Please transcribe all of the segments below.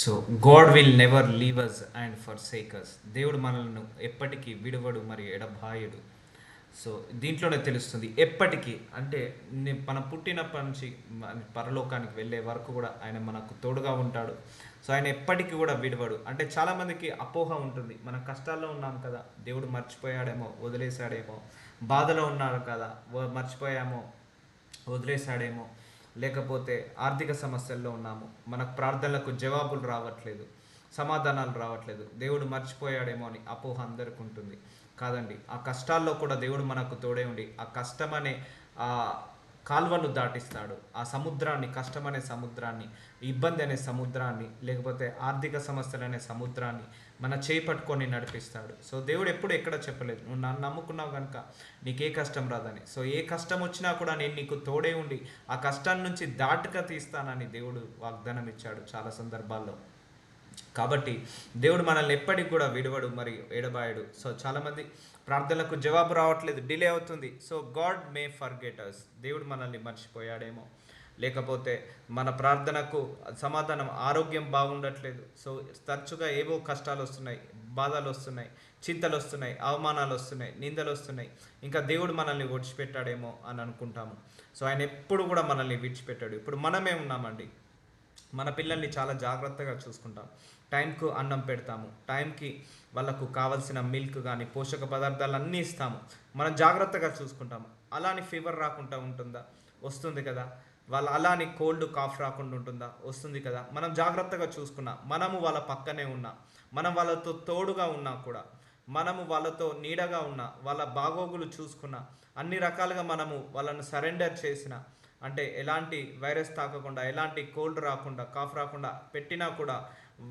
So God will never leave us and forsake సేకస్. దేవుడు మనల్ని ఎప్పటికీ విడువడు మరియు ఎడబాయడు. సో దీంట్లోనే తెలుస్తుంది ఎప్పటికీ అంటే మనం పుట్టినప్పటి నుంచి పరలోకానికి వెళ్ళే వరకు కూడా ఆయన మనకు తోడుగా ఉంటాడు. సో ఆయన ఎప్పటికీ కూడా విడవడు. అంటే చాలామందికి అపోహ ఉంటుంది, మన కష్టాల్లో ఉన్నాం కదా, దేవుడు మర్చిపోయాడేమో, వదిలేశాడేమో, బాధలో ఉన్నారు కదా, మర్చిపోయామో, వదిలేశాడేమో, లేకపోతే ఆర్థిక సమస్యల్లో ఉన్నాము, మనకు ప్రార్థనలకు జవాబులు రావట్లేదు, సమాధానాలు రావట్లేదు, దేవుడు మర్చిపోయాడేమో అని అపోహ అందరికి ఉంటుంది. కాదండి, ఆ కష్టాల్లో కూడా దేవుడు మనకు తోడే ఉండి ఆ కష్టమనే ఆ కాల్వను దాటిస్తాడు. ఆ సముద్రాన్ని, కష్టమనే సముద్రాన్ని, ఇబ్బంది అనే సముద్రాన్ని, లేకపోతే ఆర్థిక సమస్యలు అనే సముద్రాన్ని మన చేయి పట్టుకొని నడిపిస్తాడు. సో దేవుడు ఎప్పుడు ఎక్కడ చెప్పలేదు, నువ్వు నన్ను నమ్ముకున్నావు కనుక నీకే కష్టం రాదని. సో ఏ కష్టం వచ్చినా కూడా నేను నీకు తోడే ఉండి ఆ కష్టాన్ని నుంచి దాటుక తీస్తానని దేవుడు వాగ్దానం ఇచ్చాడు చాలా సందర్భాల్లో. కాబట్టి దేవుడు మనల్ని ఎప్పటికి కూడా విడవడు మరియు ఎడబాయడు. సో చాలామంది ప్రార్థనలకు జవాబు రావట్లేదు, డిలే అవుతుంది. So God may forget us. దేవుడు మనల్ని మర్చిపోయాడేమో, లేకపోతే మన ప్రార్థనకు సమాధానం, ఆరోగ్యం బాగుండట్లేదు. సో తరచుగా ఏవో కష్టాలు వస్తున్నాయి, బాధలు వస్తున్నాయి, చింతలు వస్తున్నాయి, అవమానాలు వస్తున్నాయి, నిందలు వస్తున్నాయి. ఇంకా దేవుడు మనల్ని విడిచిపెట్టాడేమో అని అనుకుంటాము. సో ఆయన ఎప్పుడు కూడా మనల్ని విడిచిపెట్టాడు. ఇప్పుడు మనమే ఉన్నామండి, మన పిల్లల్ని చాలా జాగ్రత్తగా చూసుకుంటాం, టైంకు అన్నం పెడతాము, టైంకి వాళ్ళకు కావలసిన మిల్క్ కానీ పోషక పదార్థాలు అన్నీ ఇస్తాము, మనం జాగ్రత్తగా చూసుకుంటాము. అలాని ఫీవర్ రాకుండా ఉంటుందా? వస్తుంది కదా. వాళ్ళు అలాని కోల్డ్ కాఫ్ రాకుండా ఉంటుందా? వస్తుంది కదా. మనం జాగ్రత్తగా చూసుకున్నా, మనము వాళ్ళ పక్కనే ఉన్నా, మనం వాళ్ళతో తోడుగా ఉన్నా కూడా, మనము వాళ్ళతో నీడగా ఉన్నా, వాళ్ళ బాగోగులు చూసుకున్నా, అన్ని రకాలుగా మనము వాళ్ళను సరెండర్ చేసిన, అంటే ఎలాంటి వైరస్ తాకకుండా, ఎలాంటి కోల్డ్ రాకుండా, కాఫ్ రాకుండా పెట్టినా కూడా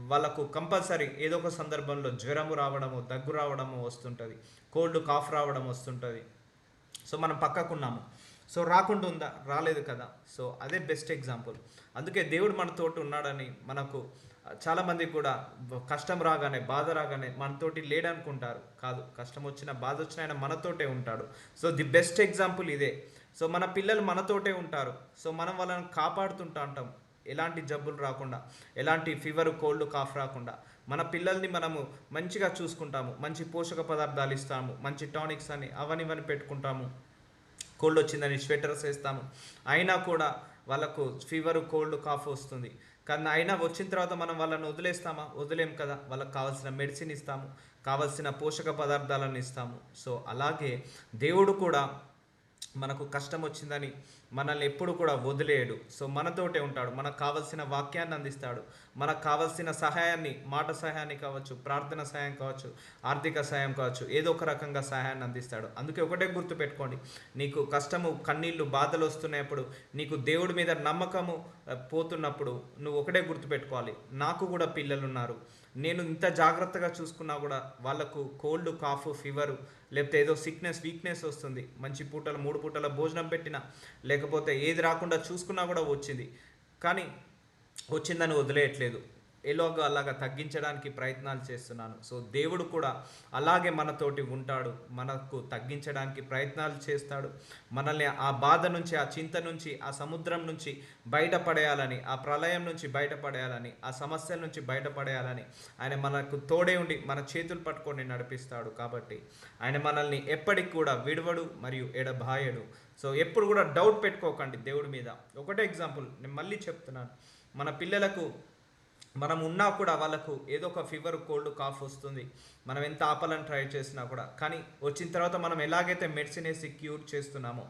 వాళ్ళకు కంపల్సరీ ఏదో ఒక సందర్భంలో జ్వరము రావడము, దగ్గు రావడము వస్తుంటుంది, కోల్డ్ కాఫ్ రావడం వస్తుంటుంది. సో మనం పక్కకున్నాము. సో రాకుండా ఉందా? రాలేదు కదా. సో అదే బెస్ట్ ఎగ్జాంపుల్. అందుకే దేవుడు మనతోటి ఉన్నాడని మనకు చాలామంది కూడా కష్టం రాగానే, బాధ రాగానే మనతోటి లేడనుకుంటారు. కాదు, కష్టం వచ్చినా బాధ వచ్చినా ఆయన మనతోటే ఉంటాడు. సో ది బెస్ట్ ఎగ్జాంపుల్ ఇదే. సో మన పిల్లలు మనతోటే ఉంటారు. సో మనం వాళ్ళని కాపాడుతుంటా ఉంటాం, ఎలాంటి జబ్బులు రాకుండా, ఎలాంటి ఫీవర్, కోల్డ్, కాఫ్ రాకుండా మన పిల్లల్ని మనము మంచిగా చూసుకుంటాము, మంచి పోషక పదార్థాలు ఇస్తాము, మంచి టానిక్స్ అని అవని ఇవని పెట్టుకుంటాము. కోల్డ్ వచ్చిందని స్వెటర్స్ వేస్తాము, అయినా కూడా వాళ్ళకు ఫీవర్, కోల్డ్, కాఫ్ వస్తుంది. కానీ అయినా వచ్చిన తర్వాత మనం వాళ్ళని వదిలేస్తామా? వదిలేం కదా. వాళ్ళకి కావాల్సిన మెడిసిన్ ఇస్తాము, కావాల్సిన పోషక పదార్థాలను ఇస్తాము. సో అలాగే దేవుడు కూడా మనకు కష్టం వచ్చిందని మనల్ని ఎప్పుడు కూడా వదిలేయడు. సో మనతోటే ఉంటాడు, మనకు కావలసిన వాక్యాన్ని అందిస్తాడు, మనకు కావలసిన సహాయాన్ని, మాట సహాయాన్ని కావచ్చు, ప్రార్థన సహాయం కావచ్చు, ఆర్థిక సహాయం కావచ్చు, ఏదో ఒక రకంగా సహాయాన్ని అందిస్తాడు. అందుకే ఒకటే గుర్తుపెట్టుకోండి, నీకు కష్టము, కన్నీళ్ళు, బాధలు వస్తున్నప్పుడు, నీకు దేవుడి మీద నమ్మకము పోతున్నప్పుడు నువ్వు ఒకటే గుర్తుపెట్టుకోవాలి, నాకు కూడా పిల్లలు ఉన్నారు, నేను ఇంత జాగ్రత్తగా చూసుకున్నా కూడా వాళ్ళకు కోల్డ్, కాఫ్, ఫీవరు, లేకపోతే ఏదో సిక్నెస్, వీక్నెస్ వస్తుంది, మంచి పూటలు 3 పూటల భోజనం పెట్టినా, లేకపోతే ఏది రాకుండా చూసుకున్నా కూడా వచ్చింది, కానీ వచ్చిందని వదిలేయట్లేదు, ఎలాగో అలాగా తగ్గించడానికి ప్రయత్నాలు చేస్తున్నాను. సో దేవుడు కూడా అలాగే మనతోటి ఉంటాడు, మనకు తగ్గించడానికి ప్రయత్నాలు చేస్తాడు. మనల్ని ఆ బాధ నుంచి, ఆ చింత నుంచి, ఆ సముద్రం నుంచి బయటపడేయాలని, ఆ ప్రళయం నుంచి బయటపడేయాలని, ఆ సమస్యల నుంచి బయటపడేయాలని ఆయన మనకు తోడే ఉండి మన చేతులు పట్టుకొని నడిపిస్తాడు. కాబట్టి ఆయన మనల్ని ఎప్పటికి కూడా విడవడు మరియు ఎడబాయడు. సో ఎప్పుడు కూడా డౌట్ పెట్టుకోకండి దేవుడి మీద. ఒకటే ఎగ్జాంపుల్ నేను మళ్ళీ చెప్తున్నాను, మన పిల్లలకు మనం ఉన్నా కూడా వాళ్ళకు ఏదో ఒక ఫీవర్, కోల్డ్, కాఫ్ వస్తుంది, మనం ఎంత ఆపాలని ట్రై చేసినా కూడా. కానీ వచ్చిన తర్వాత మనం ఎలాగైతే మెడిసిన్ వేసి క్యూర్ చేస్తున్నామో,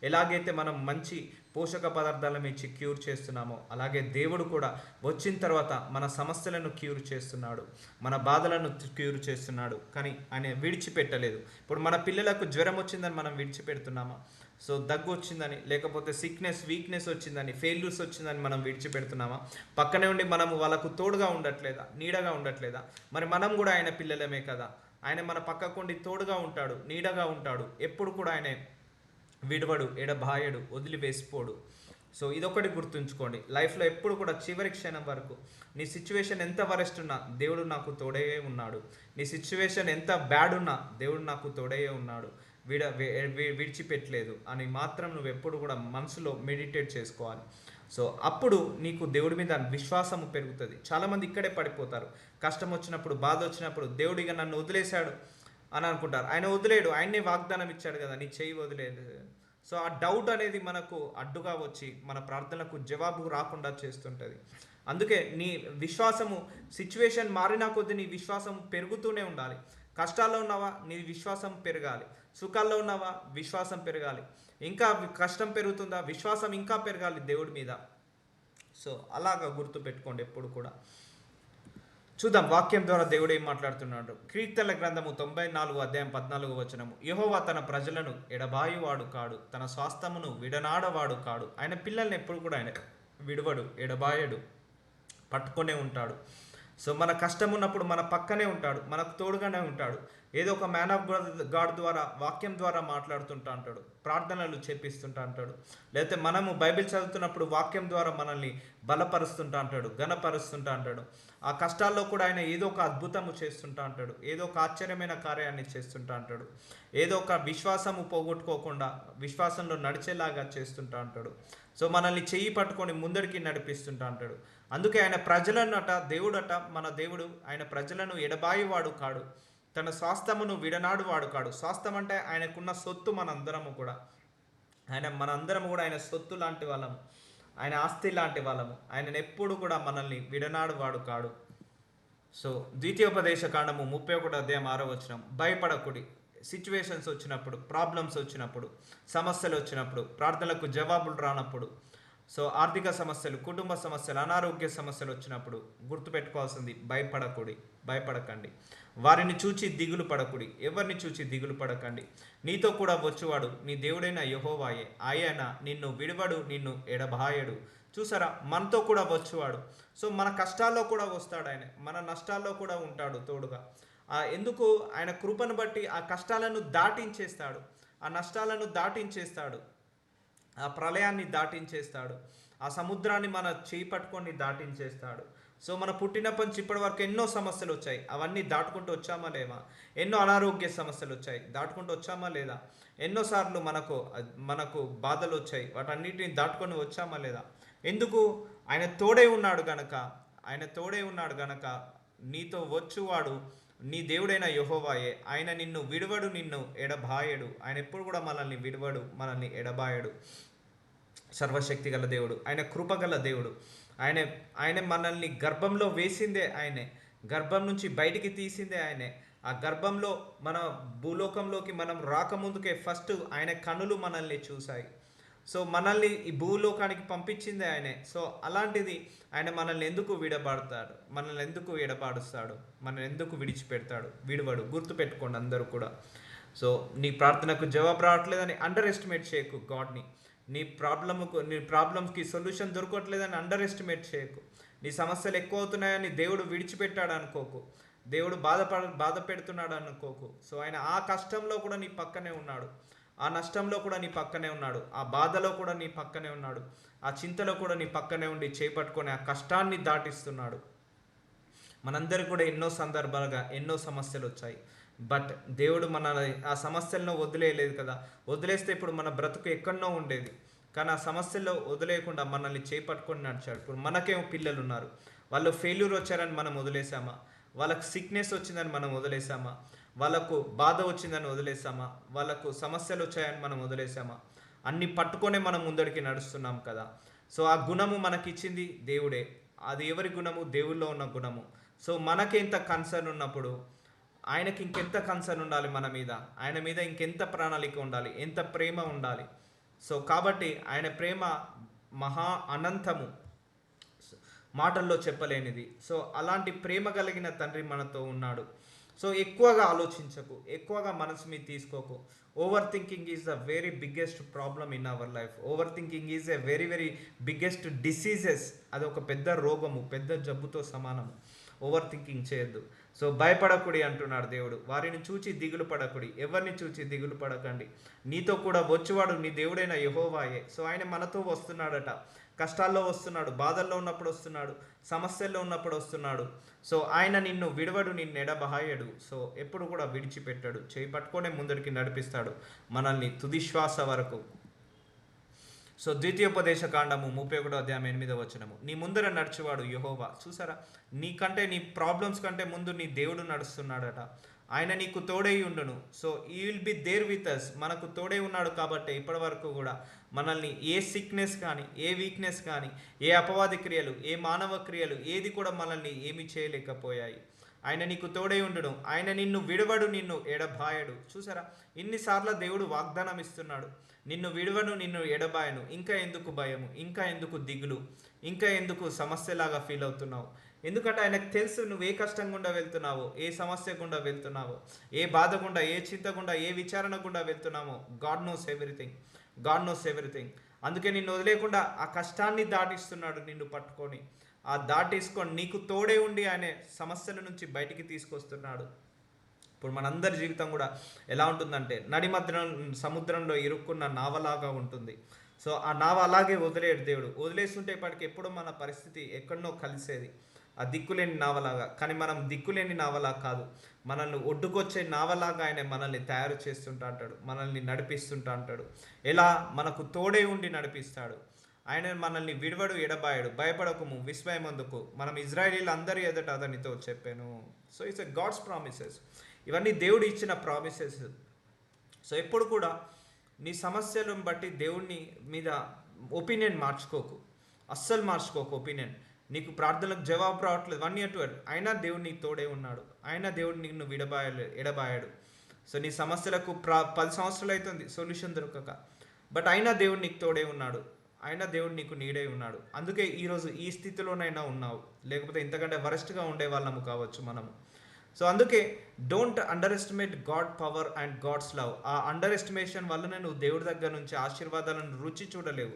ఎలాగైతే మనం మంచి పోషక పదార్థాలను ఇచ్చి క్యూర్ చేస్తున్నామో, అలాగే దేవుడు కూడా వచ్చిన తర్వాత మన సమస్యలను క్యూర్ చేస్తున్నాడు, మన బాధలను క్యూర్ చేస్తున్నాడు. కానీ ఆయన విడిచిపెట్టలేదు. ఇప్పుడు మన పిల్లలకు జ్వరం వచ్చిందని మనం విడిచిపెడుతున్నామా? సో దగ్గు వచ్చిందని, లేకపోతే సిక్నెస్, వీక్నెస్ వచ్చిందని, ఫెయిల్యూర్స్ వచ్చిందని మనం విడిచిపెడుతున్నామా? పక్కనే ఉండి మనము వాళ్ళకు తోడుగా ఉండట్లేదా, నీడగా ఉండట్లేదా? మరి మనం కూడా ఆయన పిల్లలమే కదా. ఆయన మన పక్కకుండి తోడుగా ఉంటాడు, నీడగా ఉంటాడు. ఎప్పుడు కూడా ఆయన విడవడు, ఎడబాయడు, వదిలివేసిపోడు. సో ఇదొకటి గుర్తుంచుకోండి, లైఫ్లో ఎప్పుడు కూడా చివరి క్షణం వరకు నీ సిచ్యువేషన్ ఎంత వరెస్ట్ ఉన్నా దేవుడు నాకు తోడే ఉన్నాడు, నీ సిచ్యువేషన్ ఎంత బ్యాడ్ ఉన్నా దేవుడు నాకు తోడే ఉన్నాడు, విడిచిపెట్టలేదు అని మాత్రం నువ్వు ఎప్పుడు కూడా మనసులో మెడిటేట్ చేసుకోవాలి. సో అప్పుడు నీకు దేవుడి మీద విశ్వాసము పెరుగుతుంది. చాలామంది ఇక్కడే పడిపోతారు. కష్టం వచ్చినప్పుడు, బాధ వచ్చినప్పుడు దేవుడు ఇక నన్ను వదిలేశాడు అని అనుకుంటారు. ఆయన వదిలేడు, ఆయనే వాగ్దానం ఇచ్చాడు కదా, నీ చేయి వదిలేదు. సో ఆ డౌట్ అనేది మనకు అడ్డుగా వచ్చి మన ప్రార్థనలకు జవాబు రాకుండా చేస్తుంటుంది. అందుకే నీ విశ్వాసము, సిచ్యువేషన్ మారినా కొద్దీ నీ విశ్వాసం పెరుగుతూనే ఉండాలి. కష్టాల్లో ఉన్నావా, నీ విశ్వాసం పెరగాలి. సుఖాల్లో ఉన్నావా, విశ్వాసం పెరగాలి. ఇంకా కష్టం పెరుగుతుందా, విశ్వాసం ఇంకా పెరగాలి దేవుడి మీద. సో అలాగా గుర్తుపెట్టుకోండి ఎప్పుడు కూడా. చూద్దాం వాక్యం ద్వారా దేవుడు ఏం మాట్లాడుతున్నాడు. కీర్తనల గ్రంథము 94 అధ్యాయం 14 వచనము. యెహోవా తన ప్రజలను ఎడబాయువాడు కాడు, తన స్వాస్థ్యమును విడనాడవాడు కాడు. ఆయన పిల్లల్ని ఎప్పుడు కూడా ఆయన విడవడు, ఎడబాయడు, పట్టుకొనే ఉంటాడు. సో మన కష్టం ఉన్నప్పుడు మన పక్కనే ఉంటాడు, మనకు తోడుగానే ఉంటాడు. ఏదో ఒక మ్యాన్ ఆఫ్ గాడ్ ద్వారా, వాక్యం ద్వారా మాట్లాడుతుంటా అంటాడు, ప్రార్థనలు చేపిస్తుంటా అంటాడు. లేకపోతే మనము బైబిల్ చదువుతున్నప్పుడు వాక్యం ద్వారా మనల్ని బలపరుస్తుంటా అంటాడు, ఘనపరుస్తుంటా అంటాడు. ఆ కష్టాల్లో కూడా ఆయన ఏదో ఒక అద్భుతము చేస్తుంటా అంటాడు, ఏదో ఒక ఆశ్చర్యమైన కార్యాన్ని చేస్తుంటా అంటాడు, ఏదో ఒక విశ్వాసము పోగొట్టుకోకుండా విశ్వాసంలో నడిచేలాగా చేస్తుంటా అంటాడు. సో మనల్ని చెయ్యి పట్టుకొని ముందడికి నడిపిస్తుంటా అంటాడు. అందుకే ఆయన ప్రజలన్నట, దేవుడట, మన దేవుడు ఆయన ప్రజలను ఎడబాయివాడు కాడు, తన స్వాస్థ్యమును విడనాడు వాడు కాడు. స్వాస్థ్యం అంటే ఆయనకున్న సొత్తు, మనందరము కూడా మనందరము కూడా ఆయన సొత్తు లాంటి వాళ్ళము, ఆయన ఆస్తి లాంటి వాళ్ళము. ఆయనను ఎప్పుడు కూడా మనల్ని విడనాడు వాడు కాడు. సో ద్వితీయోపదేశ కాండము 31 అధ్యాయం 6వ వచనం. భయపడకుడి. సిచ్యువేషన్స్ వచ్చినప్పుడు, ప్రాబ్లమ్స్ వచ్చినప్పుడు, సమస్యలు వచ్చినప్పుడు, ప్రార్థనలకు జవాబులు రానప్పుడు, సో ఆర్థిక సమస్యలు, కుటుంబ సమస్యలు, అనారోగ్య సమస్యలు వచ్చినప్పుడు గుర్తుపెట్టుకోవాల్సింది భయపడకండి. వారిని చూచి దిగులు పడకుడి. ఎవరిని చూచి దిగులు పడకండి. నీతో కూడా వచ్చువాడు నీ దేవుడైన యెహోవాయే. ఆయన నిన్ను విడువడు, నిన్ను ఎడబాయడు. చూసారా, మనతో కూడా వచ్చువాడు. సో మన కష్టాల్లో కూడా వస్తాడు ఆయన, మన నష్టాల్లో కూడా ఉంటాడు తోడుగా. ఎందుకు? ఆయన కృపను బట్టి ఆ కష్టాలను దాటించేస్తాడు, ఆ నష్టాలను దాటించేస్తాడు, ఆ ప్రళయాన్ని దాటించేస్తాడు, ఆ సముద్రాన్ని మన చేయి పట్టుకొని దాటించేస్తాడు. సో మన పుట్టినప్పటి నుంచి ఇప్పటి వరకు ఎన్నో సమస్యలు వచ్చాయి, అవన్నీ దాటుకుంటూ వచ్చామా లేదా? ఎన్నో అనారోగ్య సమస్యలు వచ్చాయి, దాటుకుంటూ వచ్చామా లేదా? ఎన్నోసార్లు మనకు బాధలు వచ్చాయి, వాటన్నిటిని దాటుకొని వచ్చామా లేదా? ఎందుకు? ఆయన తోడే ఉన్నాడు గనక నీతో వచ్చువాడు నీ దేవుడైన యెహోవాయే. ఆయన నిన్ను విడువడు, నిన్ను ఎడబాయడు. ఆయన ఎప్పుడు కూడా మనల్ని విడువడు, మనల్ని ఎడబాయడు. సర్వశక్తి గల దేవుడు, ఆయన కృపగల దేవుడు. ఆయన మనల్ని గర్భంలో వేసిందే ఆయనే, గర్భం నుంచి బయటికి తీసిందే ఆయనే. ఆ గర్భంలో మన భూలోకంలోకి మనం రాకముందుకే ఫస్ట్ ఆయన కనులు మనల్ని చూశాయి. సో మనల్ని ఈ భూలోకానికి పంపించిందే ఆయనే. సో అలాంటిది ఆయన మనల్ని ఎందుకు ఎడబాడుస్తాడు, మనల్ని ఎందుకు విడిచిపెడతాడు? విడువడు. గుర్తుపెట్టుకోండి అందరూ కూడా. సో నీ ప్రార్థనకు జవాబు రావట్లేదని అండర్ ఎస్టిమేట్ చేయకు గాడ్ని. నీ ప్రాబ్లమ్కి సొల్యూషన్ దొరకట్లేదని అండర్ ఎస్టిమేట్ చేయకు. నీ సమస్యలు ఎక్కువ అవుతున్నాయని దేవుడు విడిచిపెట్టాడు అనుకోకు, దేవుడు బాధ పెడుతున్నాడు అనుకోకు. సో ఆయన ఆ కష్టంలో కూడా నీ పక్కనే ఉన్నాడు, ఆ నష్టంలో కూడా నీ పక్కనే ఉన్నాడు, ఆ బాధలో కూడా నీ పక్కనే ఉన్నాడు, ఆ చింతలో కూడా నీ పక్కనే ఉండి చేపట్టుకొని ఆ కష్టాన్ని దాటిస్తున్నాడు. మనందరికీ కూడా ఎన్నో సందర్భాలుగా ఎన్నో సమస్యలు వచ్చాయి, బట్ దేవుడు మన ఆ సమస్యలను వదిలేయలేదు కదా. వదిలేస్తే ఇప్పుడు మన బ్రతుకు ఎక్కడనో ఉండేది, కానీ ఆ సమస్యల్లో వదిలేయకుండా మనల్ని చేపట్టుకొని నడిచాడు. ఇప్పుడు మనకేమో పిల్లలు ఉన్నారు, వాళ్ళు ఫెయిల్యూర్ వచ్చారని మనం వదిలేసామా? వాళ్ళకు సిక్నెస్ వచ్చిందని మనం వదిలేసామా? వాళ్ళకు బాధ వచ్చిందని వదిలేసామా? వాళ్ళకు సమస్యలు వచ్చాయని మనం వదిలేసామా? అన్ని పట్టుకొనే మనం ముందడికి నడుస్తున్నాం కదా. సో ఆ గుణము మనకిచ్చింది దేవుడే. అది ఎవరి గుణము? దేవుల్లో ఉన్న గుణము. సో మనకెంత కన్సర్న్ ఉన్నప్పుడు ఆయనకి ఇంకెంత కన్సర్న్ ఉండాలి మన మీద, ఆయన మీద ఇంకెంత ప్రణాళిక ఉండాలి, ఎంత ప్రేమ ఉండాలి. సో కాబట్టి ఆయన ప్రేమ మహా అనంతము, మాటల్లో చెప్పలేనిది. సో అలాంటి ప్రేమ కలిగిన తండ్రి మనతో ఉన్నాడు. సో ఎక్కువగా ఆలోచించకు, ఎక్కువగా మనసు మీద తీసుకోకు. Over thinking is the very biggest problem in our life. Over thinking is a very very biggest diseases. అది ఒక పెద్ద రోగము, పెద్ద జబ్బుతో సమానము. ఓవర్ థింకింగ్ చేయొద్దు. సో భయపడకుడి అంటున్నాడు దేవుడు. వారిని చూచి దిగులు పడకుడి. ఎవరిని చూచి దిగులు పడకండి. నీతో కూడా వచ్చేవాడు నీ దేవుడైన యెహోవాయే. సో ఆయన మనతో వస్తున్నాడట. కష్టాల్లో వస్తున్నాడు, బాధల్లో ఉన్నప్పుడు వస్తున్నాడు, సమస్యల్లో ఉన్నప్పుడు వస్తున్నాడు. సో ఆయన నిన్ను విడవడు, నిన్ను ఎడబాయడు. సో ఎప్పుడు కూడా విడిచిపెట్టాడు, చేయి పట్టుకొనే ముందరికి నడిపిస్తాడు మనల్ని తుది శ్వాస వరకు. సో ద్వితీయోపదేశ కాండము 31 అధ్యాయం 8 వచనము, నీ ముందర నడిచేవాడు యెహోవా. చూసారా, నీకంటే నీ ప్రాబ్లమ్స్ కంటే ముందు నీ దేవుడు నడుస్తున్నాడట. ఆయన నీకు తోడై ఉండును. So he will be there with us. మనకు తోడై ఉన్నాడు కాబట్టి ఇప్పటి వరకు కూడా మనల్ని ఏ సిక్నెస్ కానీ, ఏ వీక్నెస్ కానీ, ఏ అపవాది క్రియలు, ఏ మానవ క్రియలు ఏది కూడా మనల్ని ఏమి చేయలేకపోయాయి. ఆయన నీకు తోడై ఉండును, ఆయన నిన్ను విడవడు, నిన్ను ఎడబాయడు. చూసారా, ఇన్నిసార్లు దేవుడు వాగ్దానం ఇస్తున్నాడు, నిన్ను విడవను, నిన్ను ఎడబాయను. ఇంకా ఎందుకు భయము, ఇంకా ఎందుకు దిగులు, ఇంకా ఎందుకు సమస్యలాగా ఫీల్ అవుతున్నావు? ఎందుకంటే ఆయనకు తెలుసు నువ్వు ఏ కష్టం గుండా వెళ్తున్నావో, ఏ సమస్య గుండా వెళ్తున్నావో, ఏ బాధ గుండా, ఏ చింత గుండా, ఏ విచారణ గుండా వెళ్తున్నామో. God knows everything, God knows everything. అందుకే నిన్ను వదిలేకుండా ఆ కష్టాన్ని దాటిస్తున్నాడు, నిన్ను పట్టుకొని ఆ దాటేసుకొని నీకు తోడే ఉండి ఆయన సమస్యల నుంచి బయటికి తీసుకొస్తున్నాడు. ఇప్పుడు మనందరి జీవితం కూడా ఎలా ఉంటుందంటే నడిమధ్యం సముద్రంలో ఇరుక్కున్న నావలాగా ఉంటుంది. సో ఆ నావ అలాగే వదిలేడు దేవుడు. వదిలేస్తుంటే ఇప్పటికి ఎప్పుడో మన పరిస్థితి ఎక్కడనో కలిసేది, ఆ దిక్కులేని నావలాగా. కానీ మనం దిక్కులేని నావలా కాదు, మనల్ని ఒడ్డుకొచ్చే నావలాగా ఆయన మనల్ని తయారు చేస్తుంటా అంటాడు, మనల్ని నడిపిస్తుంటా అంటాడు. ఎలా? మనకు తోడే ఉండి నడిపిస్తాడు. ఆయన మనల్ని విడవడు, ఎడబాయడు. భయపడకము, విస్మయమందుకు, మనం ఇజ్రాయేలీలు అందరి ఎదుట అతనితో చెప్పాను. So it's a god's promises. ఇవన్నీ దేవుడు ఇచ్చిన ప్రామిసెస్. సో ఎప్పుడు కూడా నీ సమస్యలను బట్టి దేవుడిని మీద ఒపీనియన్ మార్చుకోకు, అస్సలు మార్చుకోకు ఒపీనియన్. నీకు ప్రార్థనలకు జవాబు రావట్లేదు 1 year 2 years, అయినా దేవుడు నీకు తోడే ఉన్నాడు, అయినా దేవుడు నిన్ను ఎడబాయాడు. సో నీ సమస్యలకు 10 సంవత్సరాలు అవుతుంది సొల్యూషన్ దొరకక, బట్ అయినా దేవుడు నీకు తోడే ఉన్నాడు, అయినా దేవుడు నీకు నీడై ఉన్నాడు. అందుకే ఈరోజు ఈ స్థితిలోనైనా ఉన్నావు, లేకపోతే ఇంతకంటే వరస్ట్గా ఉండే వాళ్ళము కావచ్చు మనము. సో అందుకే don't underestimate god power and god's love. ఆ అండర్ ఎస్టిమేషన్ వల్లనే నువ్వు దేవుడి దగ్గర నుంచి ఆశీర్వాదాలను రుచి చూడలేవు.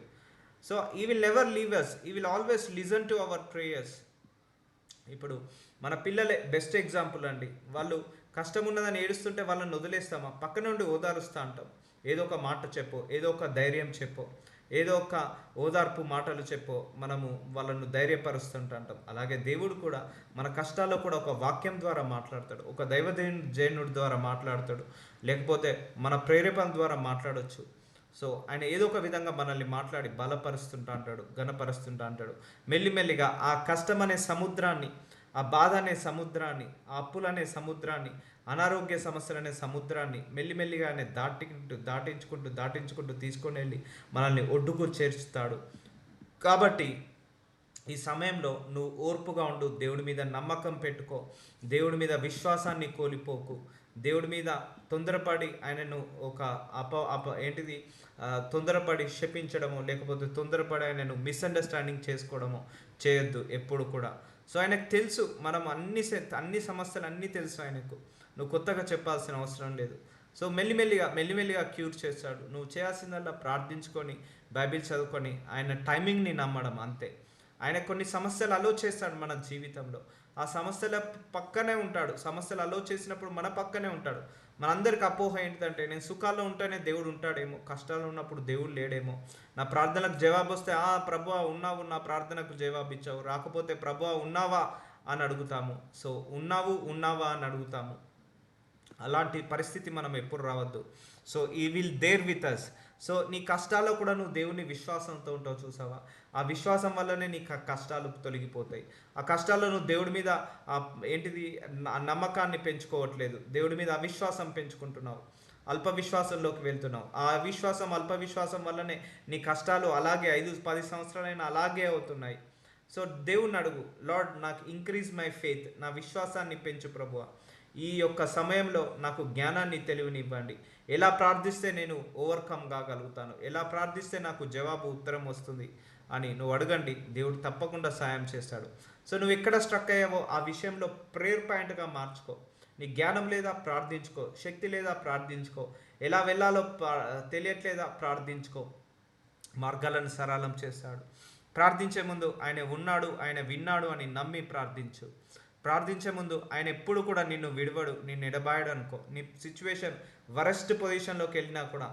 So he will never leave అస్, ఈ will always listen to our prayers. ఇప్పుడు మన పిల్లలే బెస్ట్ ఎగ్జాంపుల్ అండి. వాళ్ళు కష్టం ఉన్నదని ఏడుస్తుంటే వాళ్ళని వదిలేస్తామా? పక్క నుండి ఓదారుస్తూ అంటాం. ఏదో ఒక మాట చెప్పో, ఏదో ఒక ధైర్యం చెప్పో, ఏదో ఒక ఓదార్పు మాటలు చెప్పో మనము వాళ్ళను ధైర్యపరుస్తుంటాం. అలాగే దేవుడు కూడా మన కష్టాల్లో కూడా ఒక వాక్యం ద్వారా మాట్లాడతాడు, ఒక దైవజనుడి ద్వారా మాట్లాడతాడు, లేకపోతే మన ప్రేరేపణ ద్వారా మాట్లాడవచ్చు. సో ఆయన ఏదో ఒక విధంగా మనల్ని మాట్లాడి బలపరుస్తుంటా అంటాడు, ఘనపరుస్తుంటా అంటాడు. మెల్లిమెల్లిగా ఆ కష్టం అనే సముద్రాన్ని, ఆ బాధ అనే సముద్రాన్ని, ఆ అప్పులనే సముద్రాన్ని, అనారోగ్య సమస్యలనే సముద్రాన్ని మెల్లిమెల్లిగా ఆయన దాటించుకుంటూ తీసుకొని వెళ్ళి మనల్ని ఒడ్డుకు చేర్చుతాడు. కాబట్టి ఈ సమయంలో నువ్వు ఓర్పుగా ఉండు, దేవుడి మీద నమ్మకం పెట్టుకో, దేవుడి మీద విశ్వాసాన్ని కోల్పోకు. దేవుడి మీద తొందరపడి ఆయనను ఒక తొందరపడి శపించడము, లేకపోతే తొందరపడి ఆయనను మిస్అండర్స్టాండింగ్ చేసుకోవడము చేయొద్దు ఎప్పుడు కూడా. సో ఆయనకు తెలుసు మనం అన్ని సమస్యలు అన్నీ తెలుసు ఆయనకు, నువ్వు కొత్తగా చెప్పాల్సిన అవసరం లేదు. సో మెల్లిమెల్లిగా క్యూర్ చేస్తాడు. నువ్వు చేయాల్సిందల్లా ప్రార్థించుకొని, బైబిల్ చదువుకొని, ఆయన టైమింగ్ని నమ్మడం అంతే. ఆయన కొన్ని సమస్యలు అలో చేస్తాడు మన జీవితంలో, ఆ సమస్యల పక్కనే ఉంటాడు. సమస్యలు అలో చేసినప్పుడు మన పక్కనే ఉంటాడు. మనందరికి అపోహ ఏంటిదంటే, నేను సుఖాల్లో ఉంటేనే దేవుడు ఉంటాడేమో, కష్టాలు ఉన్నప్పుడు దేవుడు లేడేమో, నా ప్రార్థనలకు జవాబు వస్తే ప్రభువా ఉన్నావు, నా ప్రార్థనకు జవాబు ఇచ్చావు, రాకపోతే ప్రభువా ఉన్నావా అని అడుగుతాము. సో ఉన్నావా అని అడుగుతాము. అలాంటి పరిస్థితి మనం ఎప్పుడు రావద్దు. So he will there with us. So నీ కష్టాల్లో కూడా నువ్వు దేవుని విశ్వాసంతో ఉంటావు. చూసావా, ఆ విశ్వాసం వల్లనే నీ కష్టాలు తొలగిపోతాయి. ఆ కష్టాల్లో నువ్వు దేవుడి మీద నమ్మకాన్ని పెంచుకోవట్లేదు, దేవుడి మీద అవిశ్వాసం పెంచుకుంటున్నావు, అల్ప విశ్వాసంలోకి వెళ్తున్నావు. ఆ అల్ప విశ్వాసం వల్లనే నీ కష్టాలు అలాగే 5-10 సంవత్సరాలైనా అలాగే అవుతున్నాయి. సో దేవుణ్ణి అడుగు, లార్డ్ నాకు ఇంక్రీజ్ మై ఫెయిత్, నా విశ్వాసాన్ని పెంచు ప్రభువా. ఈ యొక్క సమయంలో నాకు జ్ఞానాన్ని, తెలివినివ్వండి. ఎలా ప్రార్థిస్తే నేను ఓవర్కమ్ కాగలుగుతాను, ఎలా ప్రార్థిస్తే నాకు జవాబు, ఉత్తరం వస్తుంది అని నువ్వు అడగండి. దేవుడు తప్పకుండా సాయం చేస్తాడు. సో నువ్వు ఎక్కడ స్ట్రక్ అయ్యావో ఆ విషయంలో ప్రేయర్ పాయింట్గా మార్చుకో. నీ జ్ఞానం లేదా ప్రార్థించుకో, శక్తి లేదా ప్రార్థించుకో, ఎలా వెళ్ళాలో తెలియట్లేదా ప్రార్థించుకో, మార్గాలను సరళం చేస్తాడు. ప్రార్థించే ముందు ఆయన ఉన్నాడు, ఆయన విన్నాడు అని నమ్మి ప్రార్థించు. ప్రార్థించే ముందు ఆయన ఎప్పుడు కూడా నిన్ను విడవడు, నిన్ను ఎడబాయడు అనుకో. నీ సిచ్యువేషన్ వరస్ట్ పొజిషన్లోకి వెళ్ళినా కూడా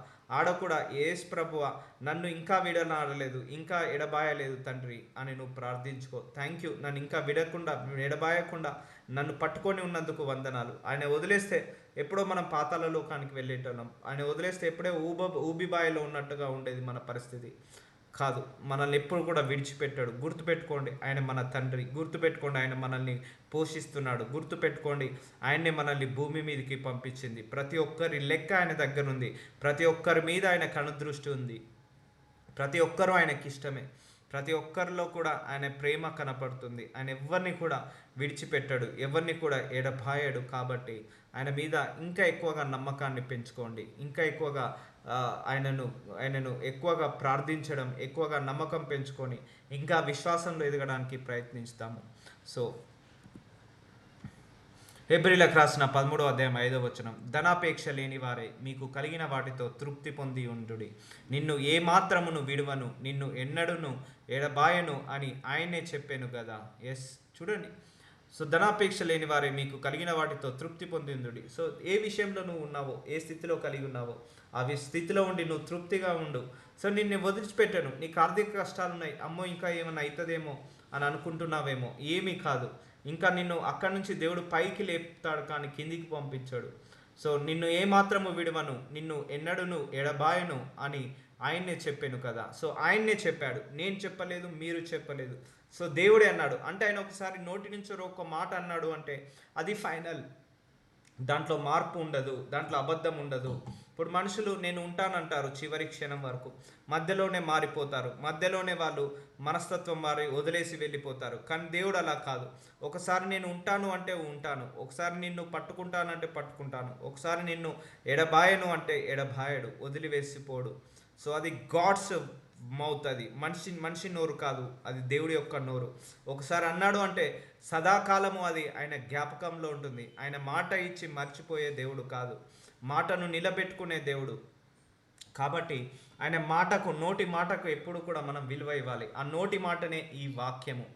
కూడా యేసు ప్రభువా నన్ను ఇంకా విడనాడలేదు, ఇంకా ఎడబాయలేదు తండ్రి అని నువ్వు ప్రార్థించుకో. థ్యాంక్ యూ, నన్ను ఇంకా ఎడబాయకుండా నన్ను పట్టుకొని ఉన్నందుకు వందనాలు. ఆయన వదిలేస్తే ఎప్పుడో మనం పాతాళ లోకానికి వెళ్ళేటోళ్ళం, ఆయన వదిలేస్తే ఎప్పుడో ఊబిబాయిలో ఉన్నట్టుగా ఉండేది మన పరిస్థితి. కాదు, మనల్ని ఎప్పుడు కూడా విడిచిపెట్టాడు. గుర్తుపెట్టుకోండి, ఆయన మన తండ్రి. గుర్తుపెట్టుకోండి, ఆయన మనల్ని పోషిస్తున్నాడు. గుర్తుపెట్టుకోండి, ఆయన్నే మనల్ని భూమి మీదకి పంపించింది. ప్రతి ఒక్కరి లెక్క ఆయన దగ్గర ఉంది. ప్రతి ఒక్కరి మీద ఆయన కనుదృష్టి ఉంది. ప్రతి ఒక్కరూ ఆయనకి ఇష్టమే. ప్రతి ఒక్కరిలో కూడా ఆయన ప్రేమ కనపడుతుంది. ఆయన ఎవరిని కూడా విడిచిపెట్టాడు, ఎవరిని కూడా ఎడబాయాడు. కాబట్టి ఆయన మీద ఇంకా ఎక్కువగా నమ్మకాన్ని పెంచుకోండి. ఇంకా ఎక్కువగా ఆ, ఆయనను ఆయనను ఎక్కువగా ప్రార్థించడం, ఎక్కువగా నమ్మకం పెంచుకొని ఇంకా విశ్వాసంలో ఎదగడానికి ప్రయత్నిస్తాము. సో హెబ్రీలకు రాసిన 13వ అధ్యాయం 5వ వచనం, ధనాపేక్ష లేని వారే మీకు కలిగిన వాటితో తృప్తి పొంది ఉండుడి. నిన్ను ఏ మాత్రమును విడువను, నిన్ను ఎన్నడును ఎడబాయను అని ఆయనే చెప్పాను కదా. ఎస్, చూడండి. సో ధనాపేక్ష లేని వారే మీకు కలిగిన వాటితో తృప్తి పొందిందుడి. సో ఏ విషయంలో నువ్వు ఉన్నావో, ఏ స్థితిలో కలిగి ఉన్నావో ఆ స్థితిలో ఉండి నువ్వు తృప్తిగా ఉండు. సో నిన్ను వదిలిచిపెట్టాను. నీకు ఆర్థిక కష్టాలు ఉన్నాయి, అమ్మో ఇంకా ఏమైనా అవుతుందేమో అని అనుకుంటున్నావేమో. ఏమీ కాదు. ఇంకా నిన్ను అక్కడి నుంచి దేవుడు పైకి లేపుతాడు, కానీ కిందికి పంపించాడు. సో నిన్ను ఏమాత్రము విడవను, నిన్ను ఎన్నడూను ఎడబాయను అని ఆయన్నే చెప్పాను కదా. సో ఆయన్నే చెప్పాడు, నేను చెప్పలేదు, మీరు చెప్పలేదు. సో దేవుడే అన్నాడు. అంటే ఆయన ఒకసారి నోటి నుంచి ఒక మాట అన్నాడు అంటే అది ఫైనల్. దాంట్లో మార్పు ఉండదు, దాంట్లో అబద్ధం ఉండదు. ఇప్పుడు మనుషులు నేను ఉంటానంటారు చివరి క్షణం వరకు, మధ్యలోనే మారిపోతారు, మధ్యలోనే వాళ్ళు మనస్తత్వం మారి వదిలేసి వెళ్ళిపోతారు. కానీ దేవుడు అలా కాదు. ఒకసారి నేను ఉంటాను అంటే ఉంటాను, ఒకసారి నిన్ను పట్టుకుంటానంటే పట్టుకుంటాను, ఒకసారి నిన్ను ఎడబాయను అంటే ఎడబాయడు, వదిలివేసిపోడు. సో అది గాడ్స్ మౌత్, అది మనిషి నోరు కాదు, అది దేవుడి యొక్క నోరు. ఒకసారి అన్నాడు అంటే సదాకాలము అది ఆయన జ్ఞాపకంలో ఉంటుంది. ఆయన మాట ఇచ్చి మర్చిపోయే దేవుడు కాదు, మాటను నిలబెట్టుకునే దేవుడు. కాబట్టి ఆయన మాటకు, నోటి మాటకు ఎప్పుడు కూడా మనం విలువ ఇవ్వాలి. ఆ నోటి మాటనే ఈ వాక్యము.